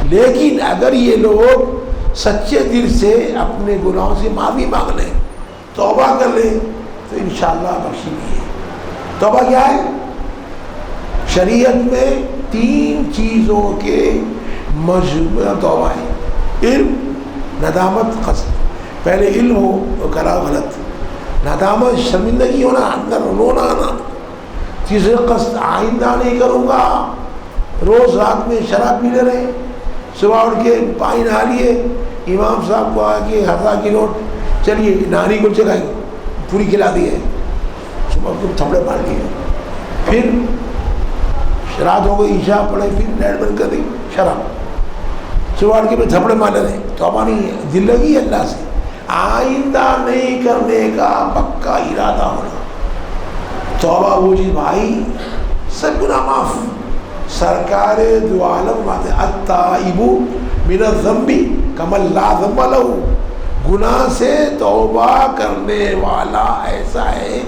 لیکن اگر یہ لوگ سچے دل سے اپنے گناہوں سے معافی مانگ لیں، توبہ کر لیں، تو انشاءاللہ بخشی بھی ہے. توبہ کیا ہے؟ شریعت میں 3 چیزوں کے مجموعہ توبہ ہے. علم، ندامت، قصد. پہلے علم ہو تو کرا غلط، ندامت شرمندگی ہونا، اندر رونا آنا. تیسرے قصد، آئندہ نہیں کروں گا. روز رات میں شراب پینے رہے، صبح اٹھ کے پانی نہا لیے، امام صاحب کو آ کے 1000 کی نوٹ، چلیے نانی کو چکھائی، پوری کھلا دی ہے، صبح کو تھپڑے مار لیے. پھر رات ہو گئی، عشاء پڑھے، پھر لائٹ بند کر دی، شراب. صبح اٹھ کے پھر تھپڑے مارنے رہے. توبہ نہیں ہے، دل لگی ہے اللہ سے، آئندہ نہیں کرنے کا پکا ارادہ ہونا. توبہ وہ چیز بھائی، سب گناہ معاف. سرکار دو عالم بات ہے، التائب من الذنب کمن لا ذنب لہ. گناہ سے توبہ کرنے والا ایسا ہے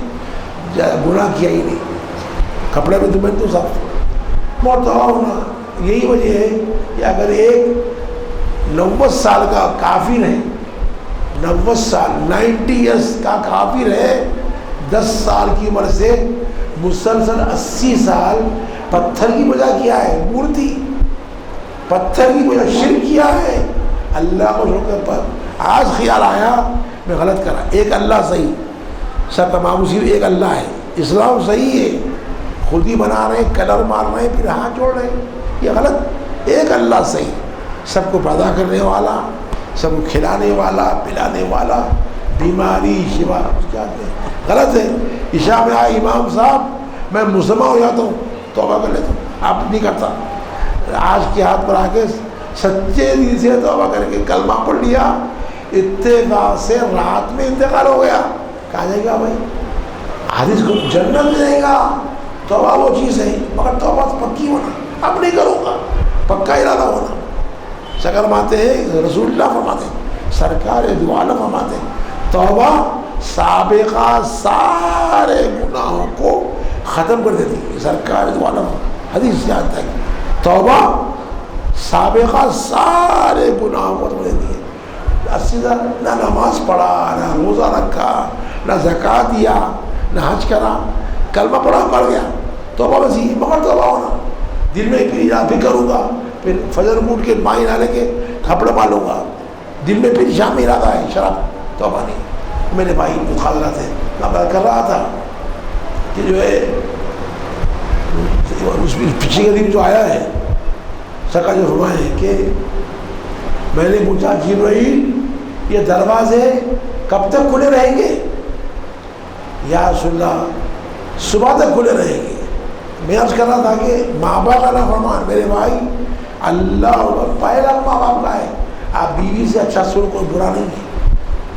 گناہ کیا ہی نہیں. کپڑے میں تمہیں تو صاف مرتبہ ہونا. یہی وجہ ہے کہ اگر ایک 90 سال کا کافر ہے، 90 سال 90 ایئرس کا کافر ہے، 10 سال کی عمر سے مسلسل 80 سال پتھر کی پوجا کیا ہے، مورتی پتھر کی پوجا، شرک کیا ہے، اللہ کو چھوڑ کر. آج خیال آیا میں غلط کرا. ایک اللہ صحیح، سر تمام صرف ایک اللہ ہے. اسلام صحیح ہے، خود ہی بنا رہے ہیں، کلر مار رہے ہیں، پھر ہاتھ جوڑ رہے ہیں، یہ غلط. ایک اللہ صحیح. سب کو پیدا کرنے والا، سب کو کھلانے والا، پلانے والا، بیماری شفا جاتے ہیں. غلط ہے. عشاء میں آئے امام صاحب میں مسلمان ہو جاتا ہوں، توبہ کر لیتا ہوں. آپ نہیں کرتا. آج کے ہاتھ پر آ کے سچے دل سے توبہ کر کے کلمہ پڑھ لیا، اتفاق سے رات میں انتقال ہو گیا. کہا جائے گا بھائی حدیث کو جنت میں جائے گا. توبہ وہ چیز ہے، مگر توبہ پکی ہونا. اب نہیں کروں گا، پکا ارادہ ہونا. شکر ماتے ہیں رسول اللہ فرماتے ہیں، سرکار دو عالم فرماتے ہیں توبہ سابقہ سارے گناہوں کو ختم کر دیتی ہے. سرکار دو عالم حدیث یاد ہے، توبہ سابقہ سارے گناہوں کو ختم کر دیتی ہے. سیدھا نہ نماز پڑھا، نہ روزہ رکھا، نہ زکوٰۃ دیا، نہ حج کرا، کلمہ پڑھا مر گیا. توبہ وسیع مگر توبہ ہونا. دل میں پھر ارادہ بھی کروں گا، پھر فجر میں اٹھ کے مائی نہ لے کے کپڑے مالوں گا. دل میں پھر شام میں ارادہ ہے شراب، توبہ نہیں. میرے بھائی مخالرات ہے، میں بات کر رہا تھا کہ جو ہے اس پیچھے کا دن جو آیا ہے سکا جو فرمائے کہ میں نے پوچھا جبرائیل یہ دروازے کب تک کھلے رہیں گے؟ یا رسول اللہ صبح تک کھلے رہیں گے. میں عرض کر رہا تھا کہ ماں باپ کا فرمان میرے بھائی اللہ پہلا ماں باپ کا ہے. آپ بیوی سے اچھا سن کوئی برا نہیں ہے.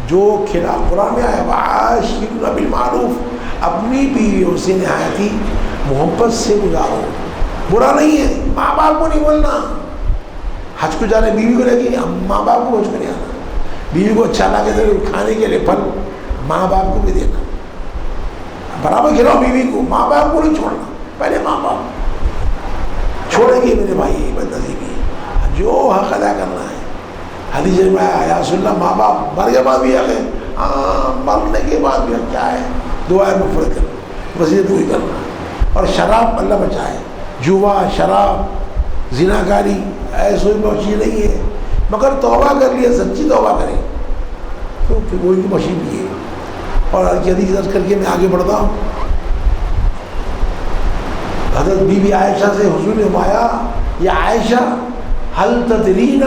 جو کھلا قرآن میں آیا وعاشرن بالمعروف، اپنی بیویوں سے نہایتی محبت سے گزارو. برا نہیں ہے. ماں باپ کو نہیں بولنا. حج کو جانے بیوی کو لے کے ماں باپ کو حج کو نہیں آنا. بیوی کو اچھا لگے تو کھانے کے لیے پھل ماں باپ کو بھی دینا. برابر کھلاؤ بیوی کو، ماں باپ کو نہیں چھوڑنا. پہلے ماں باپ چھوڑیں گے میرے بھائی بدنصیبی. جو حق ادا کرنا ہے. حدیث میں آیا یا رسول اللہ ماں باپ مر کے بعد بھی آگے، ہاں مرنے کے بعد بھی کیا ہے دعائیں مغفرت کرنا، وصیت پوری کرنا. اور شراب اللہ بچائے، جوا، شراب، زناکاری ایسے چیز نہیں ہے. مگر توبہ کر لیا، سچی توبہ کریں تو پھر وہی کی مشین بھی ہے. اور حدیث درج کر کے میں آگے بڑھتا ہوں. حضرت بی بی عائشہ سے حضور نے فرمایا یا عائشہ هل تدرین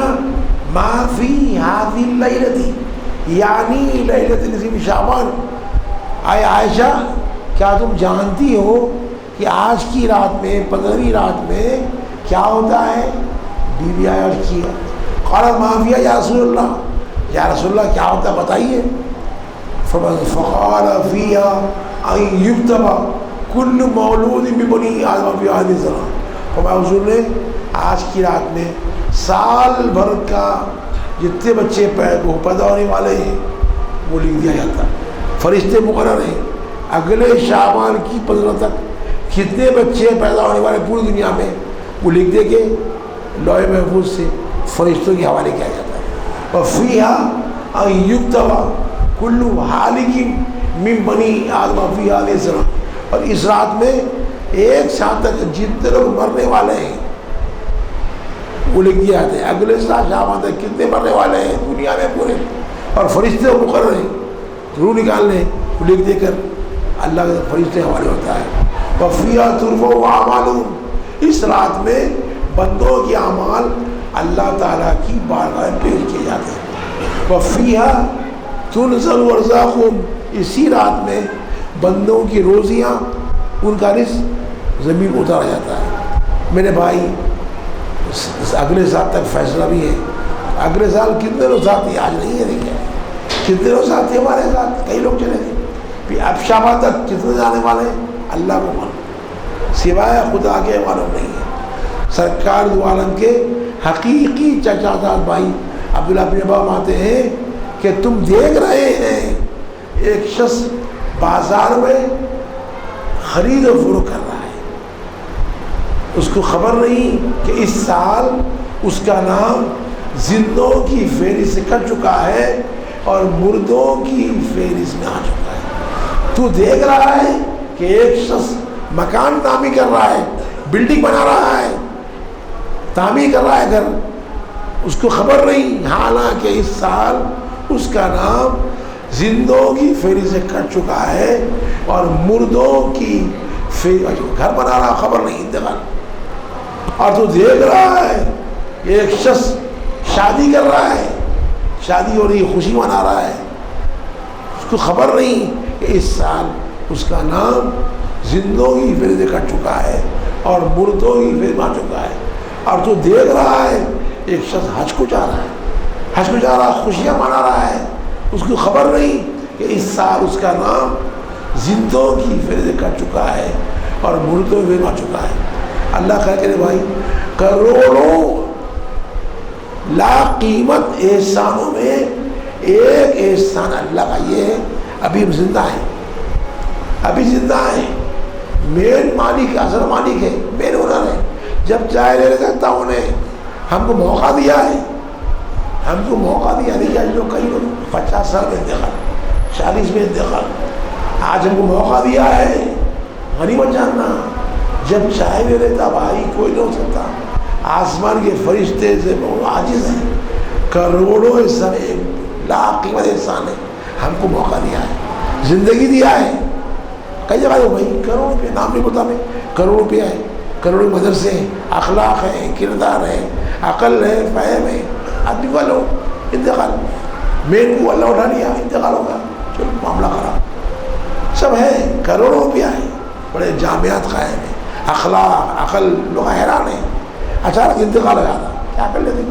ما فی هذه اللیلۃ، یعنی لیلۃ نصف شعبان. آئے عائشہ کیا تم جانتی ہو کہ آج کی رات میں 15ویں رات میں کیا ہوتا ہے؟ بی بی عائشہ کیا قالت ما فیہا یا رسول اللہ، یا رسول اللہ کیا ہوتا ہے بتائیے. فقال فیہا ان یکتب کل مولود ببنی آدم فی هذه السنہ. فرمایا حضور نے آج کی رات میں سال بھر کا جتنے بچے پیدا ہونے والے ہیں وہ لکھ دیا جاتا. فرشتے مقرر ہیں اگلے شعبان کی 15 تک کتنے بچے پیدا ہونے والے پوری دنیا میں وہ لکھ دے کے لوح محفوظ سے فرشتوں کے حوالے کیا جاتا ہے. وفیہا ان یکتب کل ہالک من بنی آدم فی هذه السنہ. اور اس رات میں ایک سال تک جتنے لوگ مرنے والے ہیں وہ لکھ دیا جاتے ہیں. اگلے سال شعبان تک کتنے مرنے والے ہیں دنیا میں پورے، اور فرشتے مقرر ہیں روح نکالنے وہ لکھ دے کر اللہ کے فرشتے حوالے ہوتا ہے. وفیہا ترفع اعمالہم. اس رات میں بندوں کے اعمال اللہ تعالیٰ کی بارگاہ میں پیش کیے جاتے ہیں. وفیہا تنزل ارزاقہم. اسی رات میں بندوں کی روزیاں ان کا رزق زمین کو اتارا جاتا ہے. میرے بھائی اگلے سال تک فیصلہ بھی ہے. اگلے سال کتنے لوگ ساتھ آج نہیں ہے دیکھیں کتنے لوگ ساتھ تھے ہمارے ساتھ، کئی لوگ چلے گئے. پھر اب شعبان تک کتنے جانے والے ہیں اللہ کو معلوم، سوائے خدا کے معلوم نہیں ہے. سرکار دو عالم کے حقیقی چچا زاد بھائی عبداللہ بن ابا آتے ہیں کہ تم دیکھ رہے ہیں ایک شخص بازار میں خرید و فروخت کر رہا ہے، اس کو خبر نہیں کہ اس سال اس کا نام زندوں کی فہرست سے کٹ چکا ہے اور مردوں کی فہرست میں آ چکا ہے. تو دیکھ رہا ہے کہ ایک شخص مکان تعمیر کر رہا ہے، بلڈنگ بنا رہا ہے، تعمیر کر رہا ہے گھر، اس کو خبر نہیں حالانکہ اس سال اس کا نام زندوں کی فہرست سے کٹ چکا ہے اور مردوں کی فہرست، گھر بنا رہا خبر نہیں انتقال. اور تو دیکھ رہا ہے کہ ایک شخص شادی کر رہا ہے، شادی ہو رہی، خوشی منا رہا ہے، اس کو خبر نہیں کہ اس سال اس کا نام زندوں کی فیض کٹ چکا ہے اور مردوں کی فیض مار چکا ہے. اور تو دیکھ رہا ہے ایک شخص حج کو جا رہا ہے، حج کو جا رہا ہے، خوشیاں منا رہا ہے، اس کو خبر نہیں کہ اس سال اس کا نام زندوں کی فیض کٹ چکا ہے اور مردوں کی فیض مار چکا ہے. اللہ خیر کرے بھائی، کروڑوں لاکھ قیمت احسانوں میں ایک احسان اللہ کا یہ ہے ابھی ہم زندہ ہیں، ابھی زندہ ہیں. مین مالک، اصل مالک ہے، مین اونر ہے. جب چاہے لے سکتا انہیں، ہم کو موقع دیا ہے، ہم کو موقع دیا نہیں. جو کئی 50 سال میں انتقال، 40 میں انتقال، آج ہم کو موقع دیا ہے. غنیمت جاننا، جب چاہے لے لیتا بھائی، کوئی نہیں ہو سکتا. آسمان کے فرشتے سے عاجز ہیں. کروڑوں احسان، 1 لاکھ قیمت احسان ہے. ہم کو موقع دیا ہے، زندگی دیا ہے. کئی جگہ ہو بھائی کروڑوں روپئے، نام نہیں بتا میں، کروڑوں روپیہ ہے، کروڑوں مدرسے ہیں، اخلاق ہیں، کردار ہے، عقل ہے، فہم ہے. آدمی کا لو انتقال، مین کو اللہ اٹھا لیا، انتقال ہوگا، چلو معاملہ خراب. سب ہے، کروڑوں روپیہ ہے، بڑے جامعات قائم ہیں، اخلاق، عقل، لوگ حیران ہیں. اچانک انتقال ہو جاتا، کیا کر لیتے؟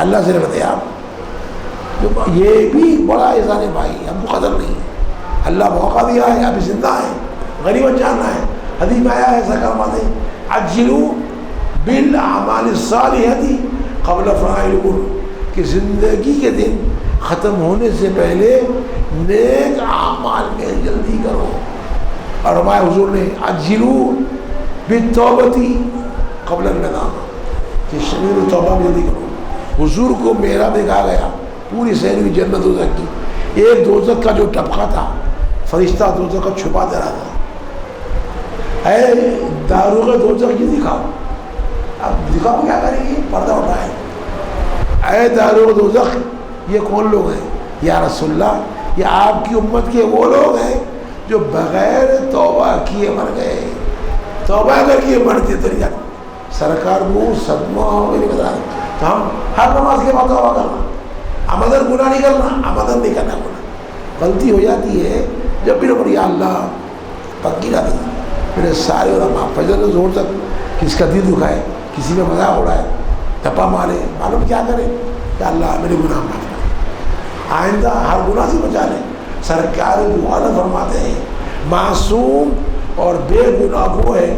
اللہ سے رہتے آپ. یہ بھی بڑا احسان ہے بھائی، ہم کو قدر نہیں. اللہ موقع دیا ہے، ابھی زندہ ہے، غنیمت جاننا ہے. حدیث میں آیا ہے سکرمات عجلوا بالاعمال الصالحۃ قبل فناء العمر، کہ زندگی کے دن ختم ہونے سے پہلے نیک اعمال میں جلدی کرو. اور ہمارے حضور نے عجلوا بالتوبۃ قبل الندامہ، کہ شمیر توبہ میں جلدی کرو. حضور کو میرا دیکھا گیا، پوری سہری جنت دوزخ کی. ایک دوزخ کا جو ٹپکا تھا، فرشتہ دوزخ کا چھپا دے رہا تھا. اے داروغ دوزخ یہ دکھاؤ. اب دکھاؤ کیا کریں گے؟ پردہ اٹھائے. اے داروغ دوزخ یہ کون لوگ ہیں؟ یا رسول اللہ، یہ آپ کی امت کے وہ لوگ ہیں جو بغیر توبہ کیے مر گئے. توبہ اگر کیے مرتے تو نہیں جاتے. سرکار کو صدمہ نہیں بتا رہے. تو ہم ہر نماز کے بعد توبہ کرنا، عمدن گناہ نہیں کرنا، عمدن نہیں کرنا گناہ. غلطی ہو جاتی ہے جب بھی نمبر یا اللہ پکی نہ دی. میرے سارے علماء فجر زور تک کس کا دل دکھائے، کسی میں مذاق اڑائے، ٹپا مارے، معلوم کیا کرے؟ کہ اللہ میرے گناہ معاف کرے، آئندہ ہر گناہ سے بچا لے. سرکار دو عالم فرماتے ہیں معصوم اور بے گناہ وہ ہے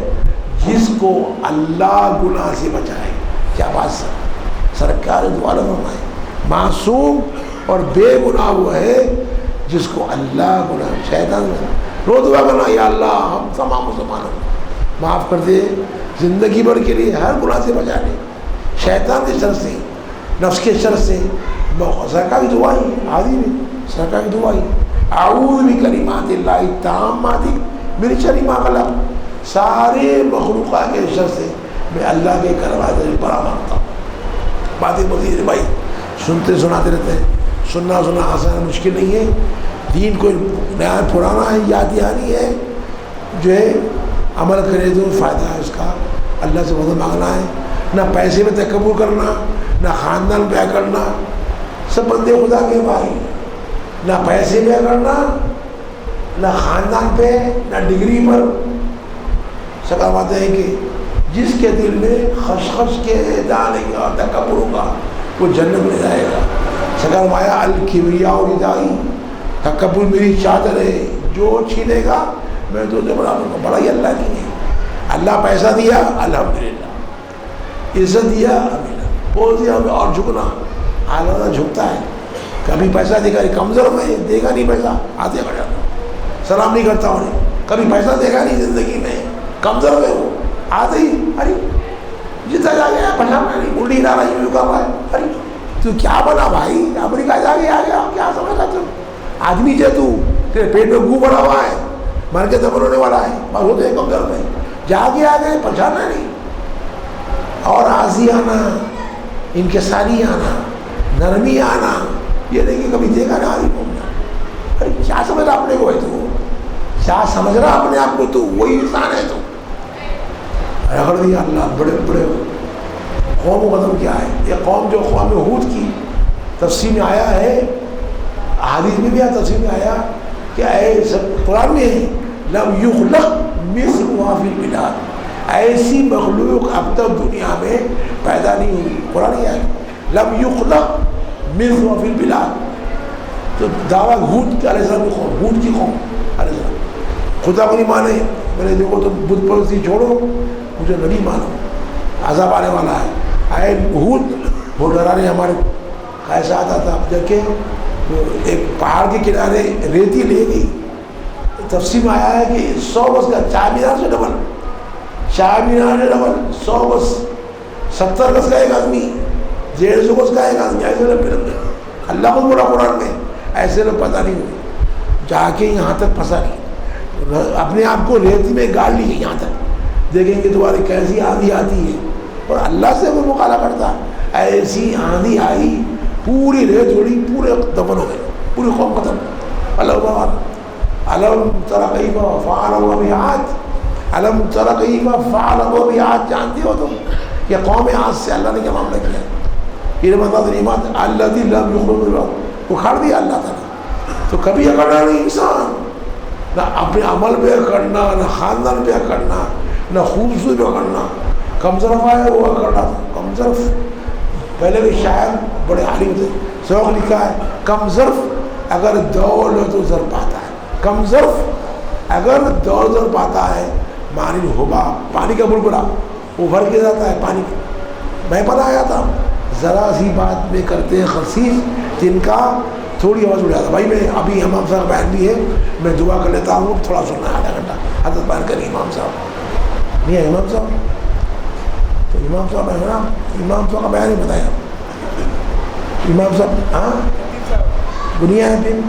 جس کو اللہ گناہ سے بچائے. کیا بات سرکار دو عالم فرمائے معصوم اور بے گناہ وہ ہے جس کو اللہ گناہ. شیطان رو دعا کرنا، یا اللہ ہم تمام مسلمانوں کو معاف کر دے، زندگی بھر کے لیے ہر گناہ سے بچا لے، شیطان کے شر سے، نفس کے شر سے. سرکار کی دعائی عادی میں، سرکار کی دعائی اعوذ بکلمات اللہ التامات من شر ما خلق. سارے مخلوقات کے شر سے میں اللہ کے کلمات سے پناہ مانگتا ہوں. باتیں مزید بھائی سنتے سناتے رہتے ہیں. سننا آسان مشکل نہیں ہے. دین کوئی نیا پرانا ہے، یاد دہانی ہے، جو ہے عمل کرے تو فائدہ ہے اس کا. اللہ سے مدد مانگنا ہے، نہ پیسے میں تکبر کرنا، نہ خاندان پہ کرنا. سب بندے خدا کے بھائی، نہ پیسے پہ کرنا، نہ خاندان پہ، نہ ڈگری پر. سب آتے ہیں کہ جس کے دل میں خشخش کے دانے کا تکبر ہوگا وہ جنت میں جائے گا. سکر مایا الکبریاء ردائی، تکبر میری چادر ہے، جو چھینے گا میں تو بڑا بڑائی اللہ کی ہے. اللہ پیسہ دیا الحمدللہ، عزت دیا الحمدللہ، بول دیا اور جھکنا. آلہ جھکتا ہے، کبھی پیسہ دے گا کمزور میں دے گا نہیں پیسہ، آتے بڑھ جاتا، سلام نہیں کرتا انہیں. کبھی پیسہ دے گا نہیں زندگی میں، کمزور میں وہ آتے ہی ارے جتنا جا گیا پچھانا نہیں، الٹی نہ رہی رکا ہوا ہے. ارے تو کیا بنا بھائی؟ امریکہ جا کے آ گیا، کیا سمجھا تم؟ آدمی جو تو تیرے پیٹ میں گو بڑا ہوا ہے، مر کے دفن ہونے والا ہے، بس ہوتے ہیں کمزور میں. جا کے آ گئے، پچھانا نہیں. اور آزی آنا، انکساری آنا، نرمی آنا، یہ نہیں کہ کبھی دیکھا نہ آدمی گھومنا. ارے کیا سمجھ رہا اپنے کو ہے تو؟ کیا سمجھ رہا اپنے آپ کو تو؟ وہی انسان ہے تو. رگڑ دیا اللہ، بڑے بڑے قوم کا مطلب کیا ہے؟ یہ قوم جو قوم ہود کی تفسیر میں آیا ہے، حدیث میں بھی آیا، تفسیر میں آیا کہ اے سب قرآن میں ہے لم یخلق مثلها فی البلاد، ایسی مخلوق اب تک دنیا میں پیدا نہیں ہوئی. قرآن یہ ہے لم یخلق مثلها فی البلاد. تو دعویٰ ہود علیہ السلام کی قوم، ہود کی قوم علیہ السلام خدا کو نہیں مانے، میرے دیکھو تو بت پرستی چھوڑو، مجھے نبی مانو، عذاب آنے والا ہے. اے ہود وہ ڈرانے ہمارے ایسا آتا تھا. اب دیکھیں ایک پہاڑ کے کنارے ریتی لے گئی، تفسیر میں آیا ہے کہ 100 گز کا، چار مینار سے ڈبل، چار مینار سے ڈبل 100 گز، 70 گز کا ایک آدمی، 150 گز کا ایک آدمی، ایسے لمبے لمبے. اللہ کو بولا قرآن میں ایسے لوگ پتہ نہیں ہوئے، جا کے یہاں تک پھنسا نہیں، اپنے آپ کو ریتی میں گاڑ لی یہاں تک. دیکھیں گے تمہاری کیسی آندھی آتی ہے، اور اللہ سے وہ مقابلہ کرتا. ایسی آندھی آئی، پوری ریت جوڑی، پورے دفن ہو گئے، پوری قوم ختم. اللہ علم تر کیف فعل بعاد، علم تر کیف فعل بعاد، جانتے ہو تم یہ قوم عاد سے اللہ نے کیا معاملہ کیا؟ یہ مطلب نعمت الذی لم یخلق بعد، اکھاڑ دیا اللہ تعالیٰ. تو کبھی اکڑنا نہیں انسان، نہ اپنے عمل پہ اکڑنا، نہ خاندان پہ اکڑنا، نہ خوبصورتی پہ اکڑنا. کمزرف آئے وہ اکڑنا تھا. کمزرف پہلے کے شاعر بڑے عالم تھے، ذوق لکھا ہے کمزرف اگر دولت و زر پاتا ہے، کمزرف اگر دولت و زر پاتا ہے، مانی ہوبا، پانی کا بلبلا وہ بھر کے جاتا ہے پانی. میں پتہ آیا تھا ذرا سی بات میں کرتے ہیں خرسیس جن کا تھوڑی آواز اڑ جاتا. بھائی میں ابھی امام صاحب بیان بھی ہے، میں دعا کر لیتا ہوں، تھوڑا سننا ہے، آدھا گھنٹہ حضرت بیان کریں. امام صاحب نہیں ہے، امام صاحب تو امام صاحب ہے نا، امام صاحب کا بیان ہی بتایا. امام صاحب ہاں دنیا ہے پھر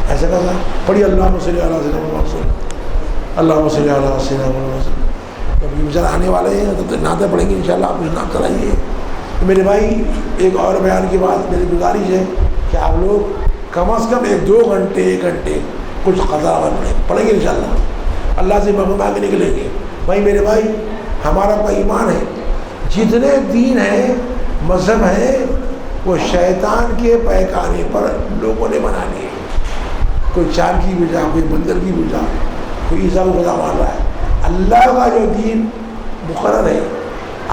ایسا کیسا پڑھی اللہم صلی علی سیدنا محمد، اللہم صلی علی سیدنا محمد. کبھی بچار آنے والے ہیں تو نعتیں پڑھیں گے انشاءاللہ، آپ کچھ نعت کرائیے. میرے بھائی ایک اور بیان کی بات میری گزارش ہے کہ آپ لوگ کم از کم 1-2 گھنٹے 1 گھنٹے کچھ قضا پڑھیں گے انشاءاللہ، اللہ سے مغفرت مانگ کے نکلیں گے. بھائی میرے بھائی ہمارا کوئی ایمان ہے، جتنے دین ہیں مذہب ہیں وہ شیطان کے پیکانے پر لوگوں نے بنا لیے. کوئی چار کی بجا، کوئی بندر کی بجا، کوئی عیسیٰ کو خدا مان رہا ہے. اللہ کا جو دین مقرر ہے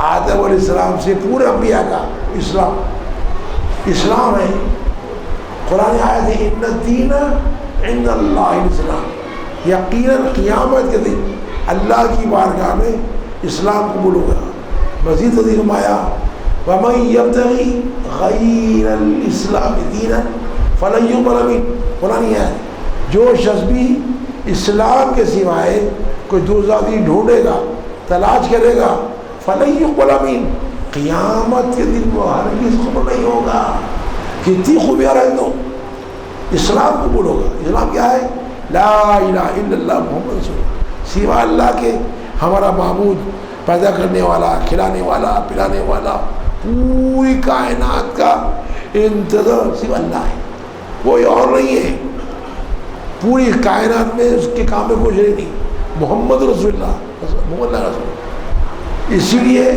آدم علیہ السلام سے پورے انبیاء کا اسلام ہے. قرآن آیت ہے ان الدین عند اللہ الاسلام، یقیناً قیامت کے دن اللہ کی بارگاہ میں اسلام قبول ہوگا. مزید حدیث میں آیا وَمَن يَبْتَغِي غَيْرَ الْإِسْلَامِ دِينًا فَلَن يُقْبَلَ مِنْهُ. قرآن یہ ہے جو شخص بھی اسلام کے سوائے کوئی دوسرا دین ڈھونڈے گا، تلاش کرے گا، فَلَن يُقْبَلَ مِنْهُ، قیامت کے دن وہ ہرگز قبول نہیں ہوگا. کتنی خوبیاں رہے تو اسلام قبول ہوگا. اسلام کیا ہے؟ لا الہ الا اللہ محمد رسول اللہ، سوا اللہ کے ہمارا معبود، پیدا کرنے والا، کھلانے والا، پلانے والا، پوری کائنات کا انتظار صرف اللہ ہے، کوئی اور نہیں ہے. پوری کائنات میں اس کے کام میں کچھ نہیں. محمد رسول اللہ، محمد رسول. اسی لیے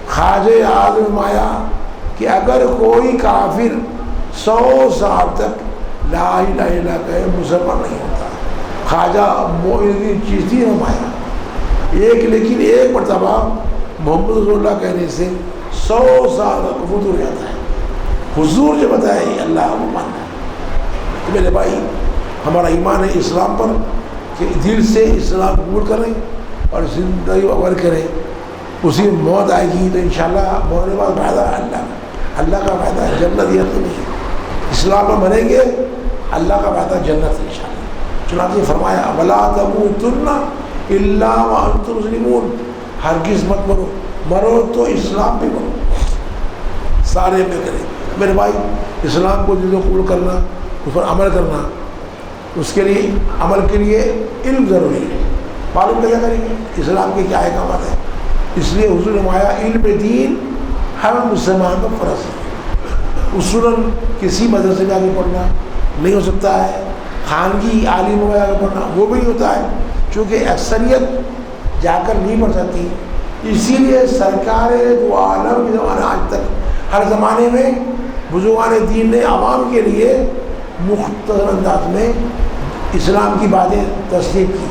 خواجہ اعظم آیا کہ اگر کوئی کافر 100 سال تک لا الہ الا اللہ کہے مسلمان نہیں ہوتا. خواجہ معین الدین چشتی نے فرمایا لیکن ایک مرتبہ محمد رسول اللہ کہنے سے 100 سال کا کفر ہو جاتا ہے. حضور جو بتایا اللہ وہ ماننا. تو میرے بھائی ہمارا ایمان ہے اسلام پر کہ دل سے اسلام قبول کریں اور زندگی عمل کریں. اسی موت آئے گی تو انشاءاللہ موت کے بعد فائدہ ہے اللہ کا فائدہ ہے، جنت یہ تو نہیں. اسلام پر مریں گے اللہ کا فائدہ جنت انشاءاللہ. چنانچہ فرمایا وَلَا تَمُوتُنَّ إِلَّا وَأَنْتُمْ مُسْلِمُونَ، ہرگز مت مرو، مرو تو اسلام پہ مرو، سارے میں کریں. میرے بھائی اسلام کو دل سے قبول کرنا، اس پر عمل کرنا، اس کے لیے عمل کے لیے علم ضروری ہے. معلوم کیا کریں گے اسلام کے کیا احکامات ہیں. اس لیے حضور نے فرمایا علم دین ہر مسلمان کا فرض ہے. اصولاً کسی مدرسے میں آگے پڑھنا نہیں ہو سکتا ہے، خانگی عالم میں آگے پڑھنا وہ بھی نہیں ہوتا ہے، چونکہ اکثریت جا کر نہیں پڑھ سکتی. اسی لیے سرکار دو عالم کے زمانے آج تک ہر زمانے میں بزرگان دین نے عوام کے لیے مختصر انداز میں اسلام کی باتیں تصدیق کی.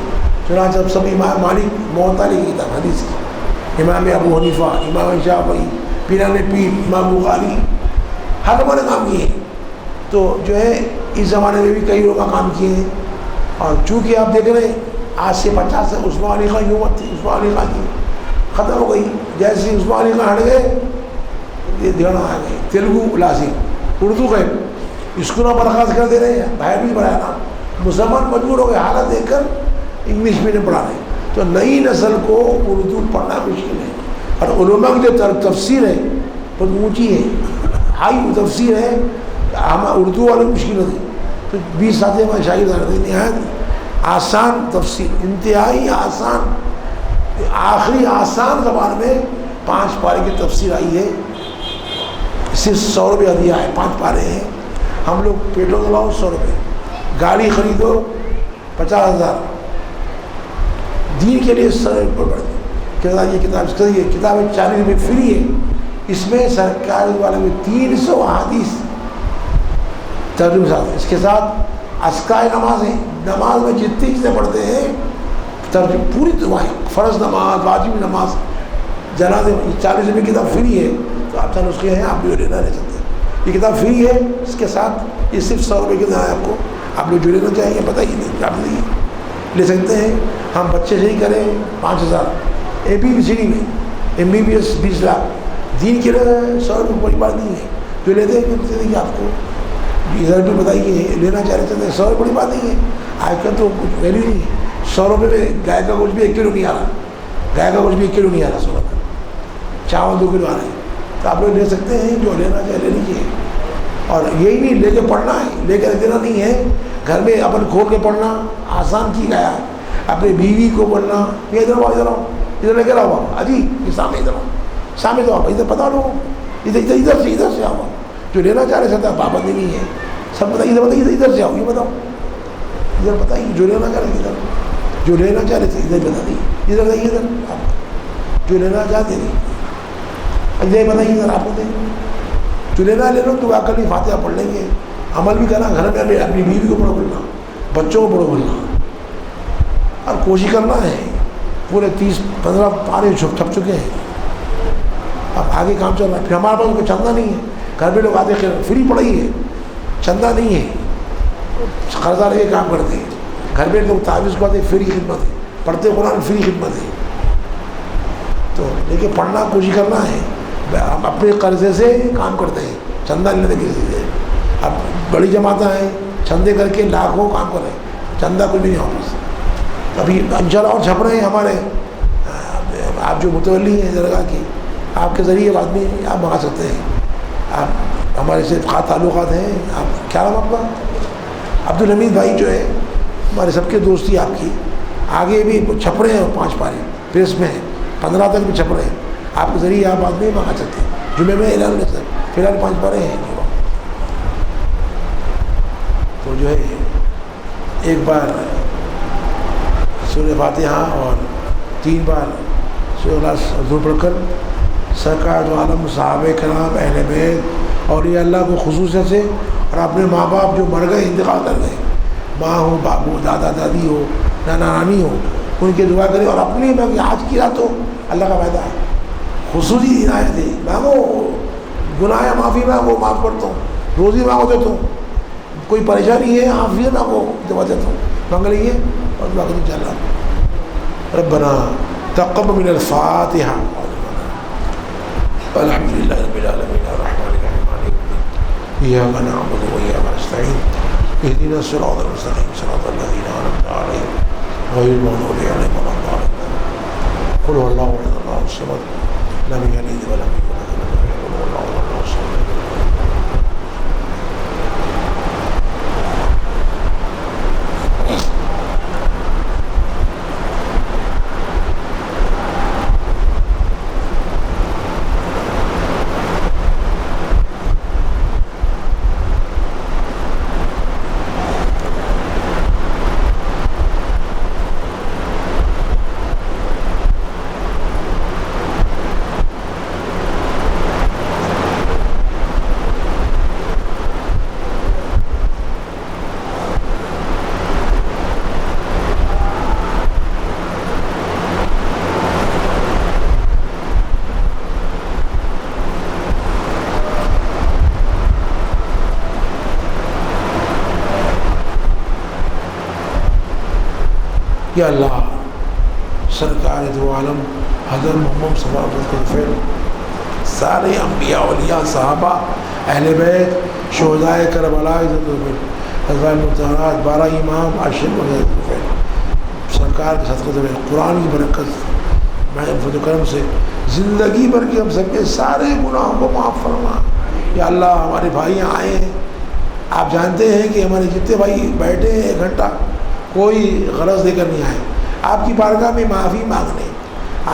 چنانچہ سب امام مالک موطا لکھی کتاب حدیث کی، امام ابو حنیفہ، امام شافعی، پیران پیر، امام بخاری، ہر زمانے کام کیے ہیں. تو جو ہے اس زمانے میں بھی کئی لوگ کام کیے ہیں. اور چونکہ آپ دیکھ رہے ہیں آج سے 50 سے عثمان علی خان کی حکومت تھی، عثمان علی خان کی ختم ہو گئی. جیسے عثمان علی خان ہٹ گئے یہ دھیان آ گئے تیلگو لازم، اردو کا اسکولوں پر برخاست کر دے رہے ہیں، باہر بھی پڑھایا نا. مسلمان مجبور ہو گئے حالت دیکھ کر انگلش میڈیم پڑھا رہے ہیں. تو نئی نسل کو اردو پڑھنا مشکل ہے. اور علماء کی جو تفسیر ہے بہت اونچی ہے، ہائی تفسیر ہے، ہم اردو والے مشکل ہوتی. تو 20 ساتھی ہمارے شاگرد آتے ہیں، نہایت آسان تفسیر، انتہائی آسان، آخری آسان زبان میں 5 پارے کی تفسیر آئی ہے. صرف 100 روپیہ دیا ہے، 5 پارے ہیں. ہم لوگ پیٹرول دلاؤ 100 روپے، گاڑی خریدو 50,000، دین کے لیے سر پر پڑھتے. یہ کتاب 40 روپے فری ہے. اس میں سرکار والے میں 300 احادیث ترجمے ساتھ، اس کے ساتھ اسکائے نماز ہیں، نماز میں جتنی چیزیں پڑھتے ہیں ترجمہ پوری دعائیں، فرض نماز، واجب نماز، جنازے. 40 روپے کی کتاب فری ہے. تو آپ چاہے نسخے ہیں، آپ جو لینا لے سکتے ہیں. یہ کتاب فری ہے، اس کے ساتھ یہ صرف 100 روپے کی ہے آپ کو. آپ لوگ جو لینا چاہیں گے پتہ ہی نہیں، آپ لے سکتے ہیں. ہم بچے سے ہی کریں 5,000، ABCD میں MBBS 20 لاکھ. دین کے لیے 100 روپے بڑی بات نہیں ہے. جو لیتے ہیں کہ آپ کو ادھر بھی بتائیے لینا چاہ رہے تھے. 100 روپے بڑی بات نہیں ہے. آج کل تو کچھ ویلیو نہیں ہے. 100 روپے میں گائے کا گوشت بھی 1 کلو نہیں آ رہا، گائے کا گوشت بھی 1 کلو نہیں آ رہا. 100 روپے چاول 2 کلو آ رہے ہیں. تو آپ لوگ لے سکتے ہیں، جو لینا چاہے لے لیجیے. اور یہی نہیں لے کے پڑھنا ہے، لے کے دینا نہیں ہے. گھر میں اپن کھول کے پڑھنا آسان کی گیا. اپنے بیوی کو بولنا یہ ادھر آؤ، ادھر آؤ، ادھر لے کے آؤ اجی، یہ سامنے ادھر آؤ، سامنے تو آؤ، ادھر بتا لو، ادھر سے آؤ. جو لینا چاہ رہے تھے پابندی نہیں ہے. سب بتائیے ادھر سے آؤ، یہ بتاؤ، ادھر بتائیے. جو لینا چاہ رہے تھے ادھر، جو لینا چاہ رہے تھے ادھر بتا دیے، ادھر بتائیے، ادھر آپ جو لینا چاہتے تھے ادھر بتائیے، ادھر آپ ہوتے جو لینا لے لو. تو آ کر فاتحہ پڑھ لیں گے. عمل بھی کرنا گھر میں، اپنی بیوی کو پڑھو بولنا، بچوں کو پڑھو بولنا. اور کوشش کرنا ہے. پورے 30-15 پارے چھپ چکے ہیں. اب آگے کام چل رہا ہے. پھر ہمارے پاس کوئی چندہ نہیں ہے. گھر پہ لوگ آتے فری پڑھائی ہے، چندہ نہیں ہے، قرضہ لے کے کام کرتے ہیں. گھر پہ لوگ تعویذ کو آتے فری خدمت ہے، پڑھتے قرآن فری خدمت ہے. تو لیکن پڑھنا کوشش کرنا ہے. ہم اپنے قرضے سے کام کرتے ہیں، چندہ لینے کسی سے. اب بڑی جماعتیں ہیں، چندے کر کے لاکھوں کام کر رہے ہیں، چندہ کچھ بھی نہیں واپس. ابھی انشاءاللہ اور چھپ رہے ہیں ہمارے. آپ جو متولی ہیں درگاہ کی، آپ کے ذریعے آدمی آپ منگا سکتے ہیں. آپ ہمارے سے تعلقات ہیں. آپ کیا نام آپ کا؟ عبدالحمید بھائی جو ہے ہمارے سب کے دوستی آپ کی. آگے بھی چھپ رہے ہیں 5 پارے پریس میں ہیں، 15 تک بھی چھپ رہے ہیں. آپ کے ذریعے آپ آدمی منگا سکتے ہیں. جمعے میں اعلان نہیں سر، فی الحال 5 پارے ہیں. تو جو ہے ایک بار سورہ فاتحہ اور 3 بار سورہ حضور پڑھ کر سرکار دو عالم صحابہ کرام اہل بیت اور یہ اللہ کو خصوصیت سے، اور اپنے ماں باپ جو مر گئے انتقال کر گئے، ماں ہو، بابو، دادا دادی ہو، نانا نانی ہو، ان کی دعا کریں. اور اپنی میں آج کی رات تو اللہ کا وعدہ ہے، خصوصی عنایت ہے. مانگو، گناہ معافی مانگو، معاف کرتا ہوں. روزی مانگو دیتا ہوں. کوئی پریشانی ہے عافیت مانگو، دعا دیتا ہوں. مانگ لیجیے اور دعا کریں انشاءاللہ. ربنا تقبل من الفاتحہ. الحمد للہ رب العالمین الرحمن الرحیم مالک یوم الدین ایاک نعبد و ایاک نستعین اهدنا الصراط المستقیم صراط الذین انعمت علیہم غیر المغضوب علیہم ولا الضالین. قل هو الله احد الله الصمد لم یلد ولم یولد ولم یکن له کفوا احد. الله الصمد. یا اللہ سرکار دو عالم حضرت محمد صلی اللہ علیہ وسلم سارے انبیاء اولیاء صحابہ اہل بیت شہدائے کربلا حضرات مطہرات 12 امام عاشق سرکار کے صدقے سے قرآن کی برکت میں فضل و کرم سے زندگی بھر کے ہم سب کے سارے گناہوں کو معاف فرما. یا اللہ ہمارے بھائی یہاں آئے ہیں, آپ جانتے ہیں کہ ہمارے جتنے بھائی بیٹھے ہیں 1 گھنٹہ کوئی غرض دے کر نہیں آئے, آپ کی بارگاہ میں معافی مانگنے,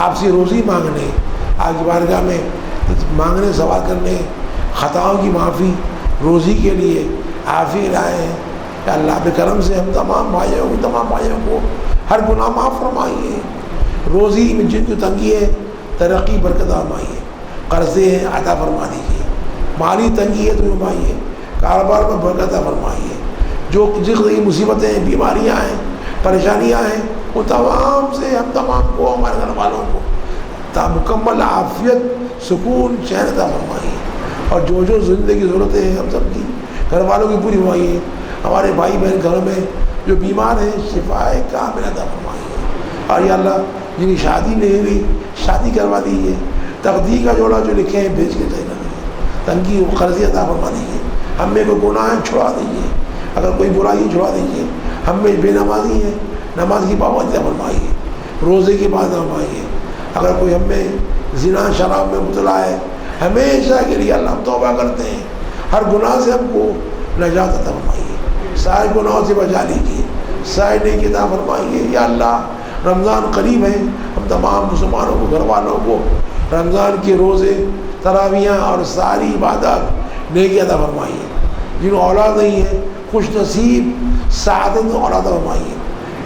آپ سے روزی مانگنے, آپ کی بارگاہ میں مانگنے سوال کرنے, خطاؤں کی معافی روزی کے لیے آپ ہی لائے ہیں. کہ اللہ کے کرم سے ہم تمام بھائیوں کو ہر گناہ معاف فرمائیے, روزی میں جن کی تنگی ہے ترقی برکت فرمائیے, قرضے ہیں عطا فرما دیجیے, مالی تنگی ہے تو فرمائیے, کاروبار میں برکت فرمائیے, جو جس کی مصیبتیں ہیں بیماریاں ہیں پریشانیاں ہیں وہ تمام سے ہم تمام کو ہمارے گھر والوں کو مکمل عافیت سکون چین عطا فرمائیے, اور جو زندگی کی ضرورتیں ہیں ہم سب کی گھر والوں کی پوری فرمائیے, ہمارے بھائی بہن گھر میں جو بیمار ہیں شفاء کامل عطا فرمائیے. اور یا اللہ جن کی شادی نہیں ہوئی شادی کروا دیجیے, تقدیر کا جوڑا جو لکھے ہیں بھیج کے دینا, تنگی و قرضی عطا فرما دیجیے, ہم میں کوئی گناہ چھڑا دیجیے, اگر کوئی برائی چھڑا دیجیے, ہم میں بے نمازی ہیں نماز کی پابندی فرمائیے, روزے کی بات فرمائیے, اگر کوئی ہم میں زنا شراب میں مبتلا ہے ہمیشہ کے لیے اللہ ہم توبہ کرتے ہیں, ہر گناہ سے ہم کو نجات عطا فرمائیے, سارے گناہوں سے بچا لیجیے, سارے نیکی عطا فرمائیے. یا اللہ رمضان قریب ہے, ہم تمام مسلمانوں کو گھر والوں کو رمضان کے روزے تراویحاں اور ساری عبادات نیکی عطا فرمائیے. جن کو اولاد نہیں ہے خوش نصیب سعادت اولاد فرمائیے,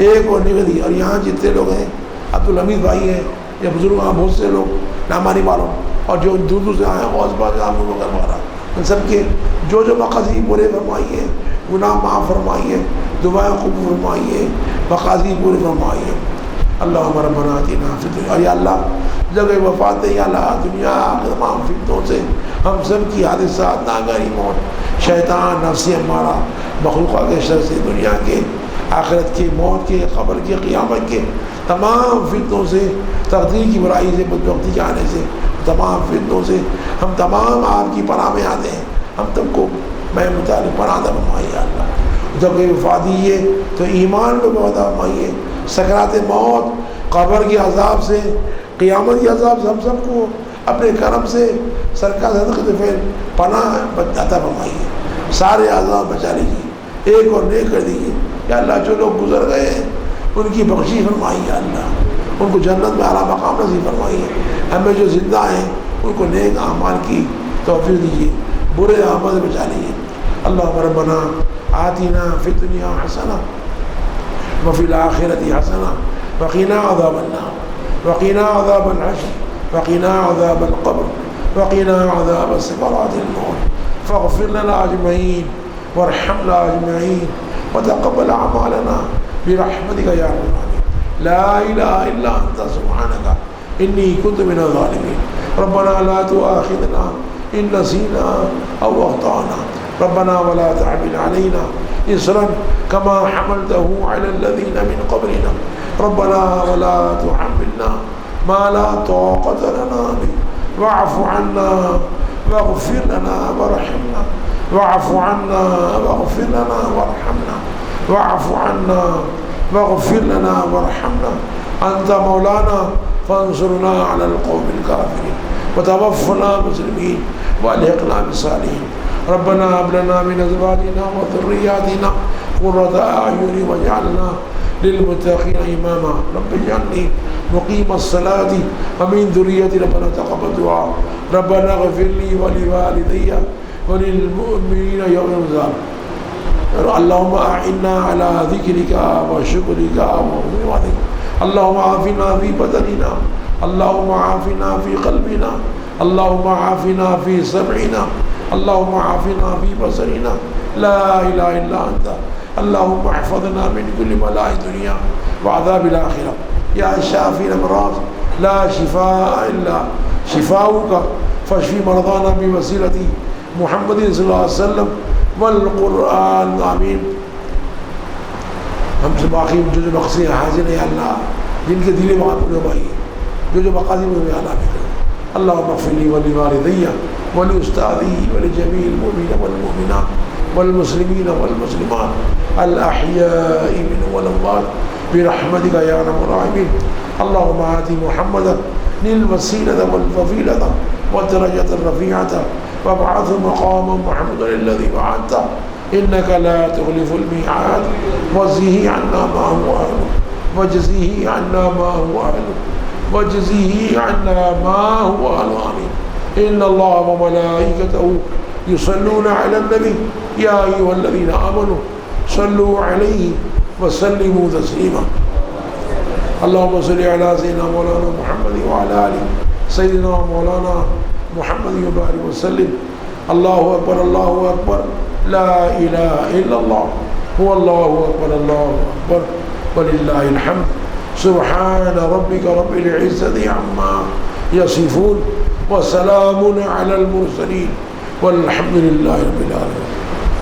ایک اور نگدی. اور یہاں جتنے لوگ ہیں عبدالحمید بھائی ہیں یا بزرگ ہیں بہت سے لوگ نامانی والوں, اور جو دور دور سے آئے ہیں غوث باغ ہم لوگوں کا ہمارا ان سب کے جو مقاصد پورے فرمائیے, گناہ معاف فرمائیے, دعائیں قبول فرمائیے, مقاصد پورے فرمائیے. اللہم ربنا آتنا فی الدنیا, یا اللہ جگہ وفات ہے, یا اللہ دنیا تمام فتنوں سے ہم سب کی حادثات ناگہانی موت شیطان نفسی ہمارا مخلوقہ کے شر سے دنیا کے آخرت کے موت کے قبر کے قیامت کے تمام فتنوں سے تقدیر کی برائی سے بدبختی کے آنے سے تمام فتنوں سے ہم تمام آپ کی پناہ میں آتے ہیں. ہم تم کو میں مطالب پناہ دہ فرمائیے. اللہ جب کوئی وفات دیجیے تو ایمان کو بہتا فرمائیے, سکرات موت قبر کے عذاب سے قیامت کے عذاب سے ہم سب کو اپنے کرم سے سرکار صدقہ فعل پناہ عطا فرمائیے, سارے عذاب بچا لیجیے, ایک اور نیک کر دیجیے. یا اللہ جو لوگ گزر گئے ہیں ان کی بخشش فرمائیے, اللہ ان کو جنت میں اعلیٰ مقام نصیب فرمائیے. ہمیں جو زندہ ہیں ان کو نیک اعمال کی توفیق دیجیے, برے اعمال سے بچا لیجیے. اللہم ربنا آتنا فی الدنیا حسنہ وفی الآخرۃ حسنہ وقنا عذاب النار وقنا عذاب الحشر وقنا عذاب القبر وقنا عذاب سکرات الموت فاغفر لنا اجمعین وارحمنا اجمعین وتقبل اعمالنا برحمتک یا رب لا الہ الا انت سبحانک انی کنت من الظالمین. ربنا لا تؤاخذنا ان نسینا او اخطأنا ربنا ولا تحمل علينا إصرا كما حملته على الذين من قبلنا ربنا ولا تحملنا ما لا طاقة لنا به واعف عنا واغفر لنا وارحمنا واعف عنا واغفر لنا وارحمنا واعف عنا واغفر لنا وارحمنا أنت مولانا فانصرنا على القوم الكافرين وتوفنا مسلمين والحقنا بالصالحين. ربنا هب لنا من ازواجنا وذرياتنا قرة اعين واجعلنا للمتقين اماما. رب اجعلني مقيم الصلاة ومن ذريتي ربنا تقبل دعاء. ربنا اغفر لي ولوالدي وللمؤمنين يوم القيامة. اللهم اعنا على ذكرك وشكرك وحسن عبادتك. اللهم عافنا في بدننا, اللهم عافنا في قلبنا, اللهم عافنا في سمعنا, اللهم عافنا في بصرنا, لا إله إلا أنت. اللهم احفظنا من كل بلاء الدنيا وعذاب الآخرة. يا شافي الأمراض لا شفاء إلا شفاؤك فاشفي مرضانا بوسيلة محمد صلى الله عليه وسلم والقرآن. آمين. ہم سے باقی جو مقصد حاضر ہے اللہ، جن کے دل معقول بھائی جو مقاصد میں اعلیٰ بھی کرو. اللهم اغفر لي ولوالدي ولأستاذي ولجميع المؤمنين والمؤمنات والمسلمين والمسلمات الأحياء منهم والأموات برحمتك يا أرحم الراحمين. اللهم آت محمدا الوسيلة والفضيلة والدرجة الرفيعة وابعثه مقاما محمودا الذي وعدته إنك لا تخلف الميعاد. وجزه عنا ما هو أهله وجزه عنا ما هو أهله وجزه عنا ما هو أهله. آمين. إن الله وملائكته يصلون على النبي يا أيها الذين آمنوا صلوا عليه وسلموا تسليما. اللهم صل على سيدنا مولانا محمد وعلى آل سيدنا مولانا محمد وبارك وسلم. الله أكبر الله أكبر لا إله إلا الله هو الله أكبر الله أكبر ولله الحمد. سبحان ربك رب العزة عما يصفون وسلام على المرسلين والحمد لله رب العالمين.